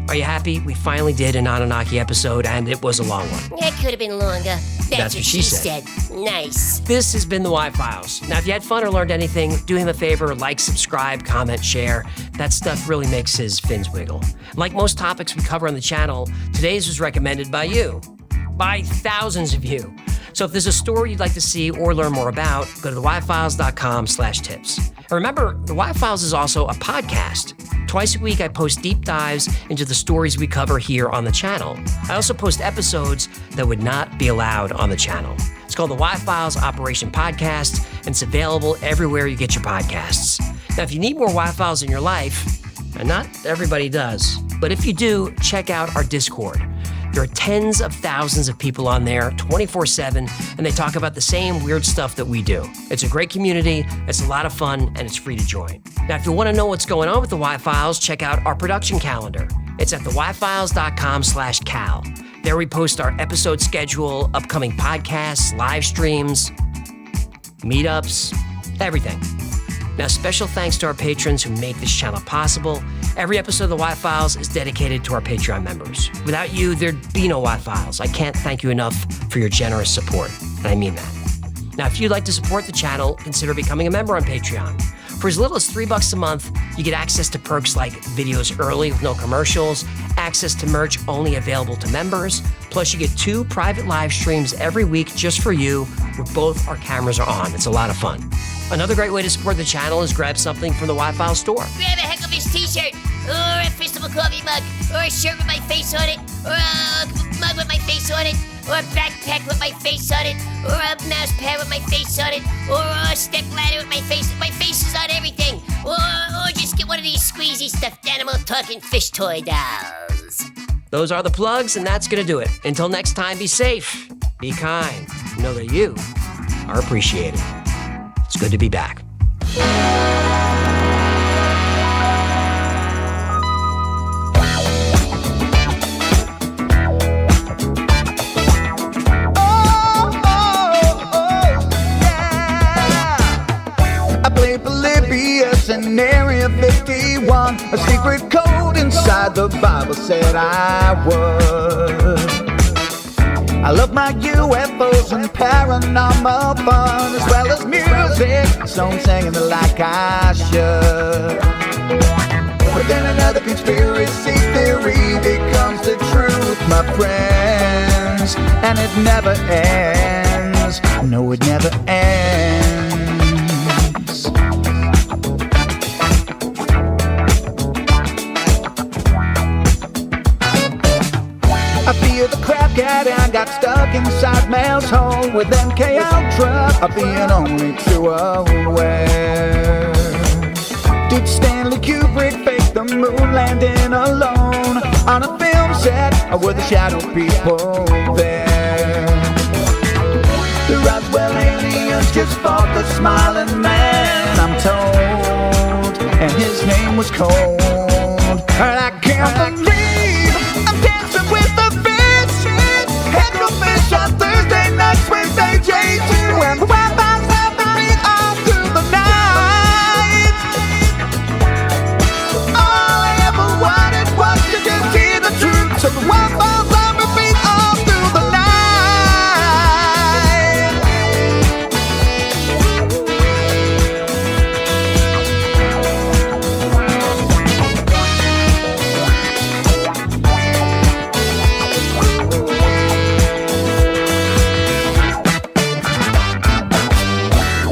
Are you happy? We finally did an Anunnaki episode, and it was a long one. That could have been longer. That's what she said. Nice. This has been the Y-Files. Now, if you had fun or learned anything, do him a favor, like, subscribe, comment, share. That stuff really makes his fins wiggle. Like most topics we cover on the channel, today's was recommended by you, by thousands of you. So if there's a story you'd like to see or learn more about, go to theyfiles.com/tips. And remember, the Y-Files is also a podcast. Twice a week, I post deep dives into the stories we cover here on the channel. I also post episodes that would not be allowed on the channel. It's called the Y-Files Operation Podcast, and it's available everywhere you get your podcasts. Now, if you need more Y-Files in your life, and not everybody does, but if you do, check out our Discord. There are tens of thousands of people on there 24/7, and they talk about the same weird stuff that we do. It's a great community, it's a lot of fun, and it's free to join. Now, if you want to know what's going on with the Y-Files, check out our production calendar. It's at theyfiles.com/cal. There we post our episode schedule, upcoming podcasts, live streams, meetups, everything. Now, special thanks to our patrons who make this channel possible. Every episode of the Y-Files is dedicated to our Patreon members. Without you, there'd be no Y-Files. I can't thank you enough for your generous support, and I mean that. Now, if you'd like to support the channel, consider becoming a member on Patreon. For as little as $3 a month, you get access to perks like videos early with no commercials, access to merch only available to members, plus you get 2 private live streams every week just for you, where both our cameras are on. It's a lot of fun. Another great way to support the channel is grab something from the Y-Files store. Grab a Hecklefish t-shirt, or a Festival coffee mug, or a shirt with my face on it, or a mug with my face on it, or a backpack with my face on it, or a mouse pad with my face on it, or a step ladder with my face. My face is on everything. Or just get one of these squeezy stuffed animal talking fish toy dolls. Those are the plugs, and that's going to do it. Until next time, be safe, be kind, know that you are appreciated. It's good to be back. I played Polybius in Area 51. A secret code inside the Bible said I would. I love my UFOs and paranormal fun, as well as music, so I'm singing it like I should. But then another conspiracy theory becomes the truth, my friend. and it never ends. No, it never ends. I feel the crap cat and got stuck inside Mel's hole with MK Ultra. I'm being only too aware. Did Stanley Kubrick fake the moon landing alone on a film set, or were the shadow people there? The Roswell aliens just fought the smiling man, I'm told, and his name was Cold. And I can't believe I'm dancing with the fish. Head to fish on Thursday nights with AJ2, and the Wi-Fi's helping me all through the night. All I ever wanted was to just hear the truth, so the Wi-Fi's on repeat all through the night.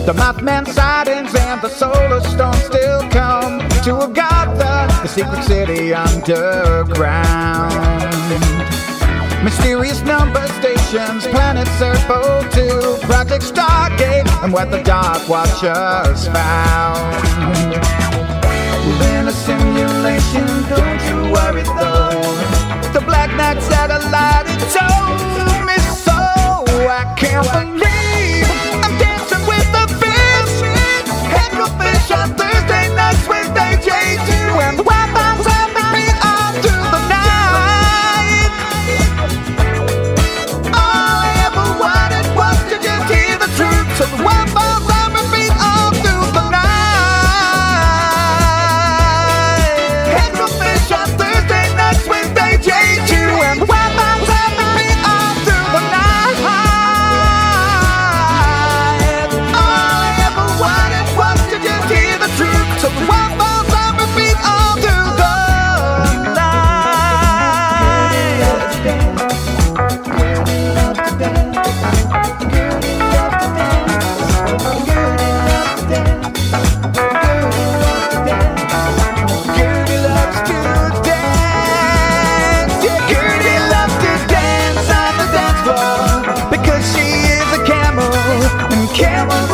The Mothman sightings and the solar storm still come to Agatha, the secret city underground. Mysterious number stations, planets Earth 02, Project Stargate, and what the Dark Watchers found. We're in a simulation, don't you worry though. The Black Knight satellite, it told me so. I can't believe I'm dancing with the fish. Head to fish on Thursday nights with AJ2, and the Wi-Fi's helping me all through the night. All I ever wanted was to just hear the truth, so the Wi-Fi's on repeat all through the night. Head to fish on Thursday nights with AJ2, and the Wi-Fi's helping me all through the night. All I ever wanted was to just hear the truth, so the Wi-Fi's on repeat all through the Gertie loves to dance. Yeah, Gertie loves to dance on the dance floor because she is a camel, and camels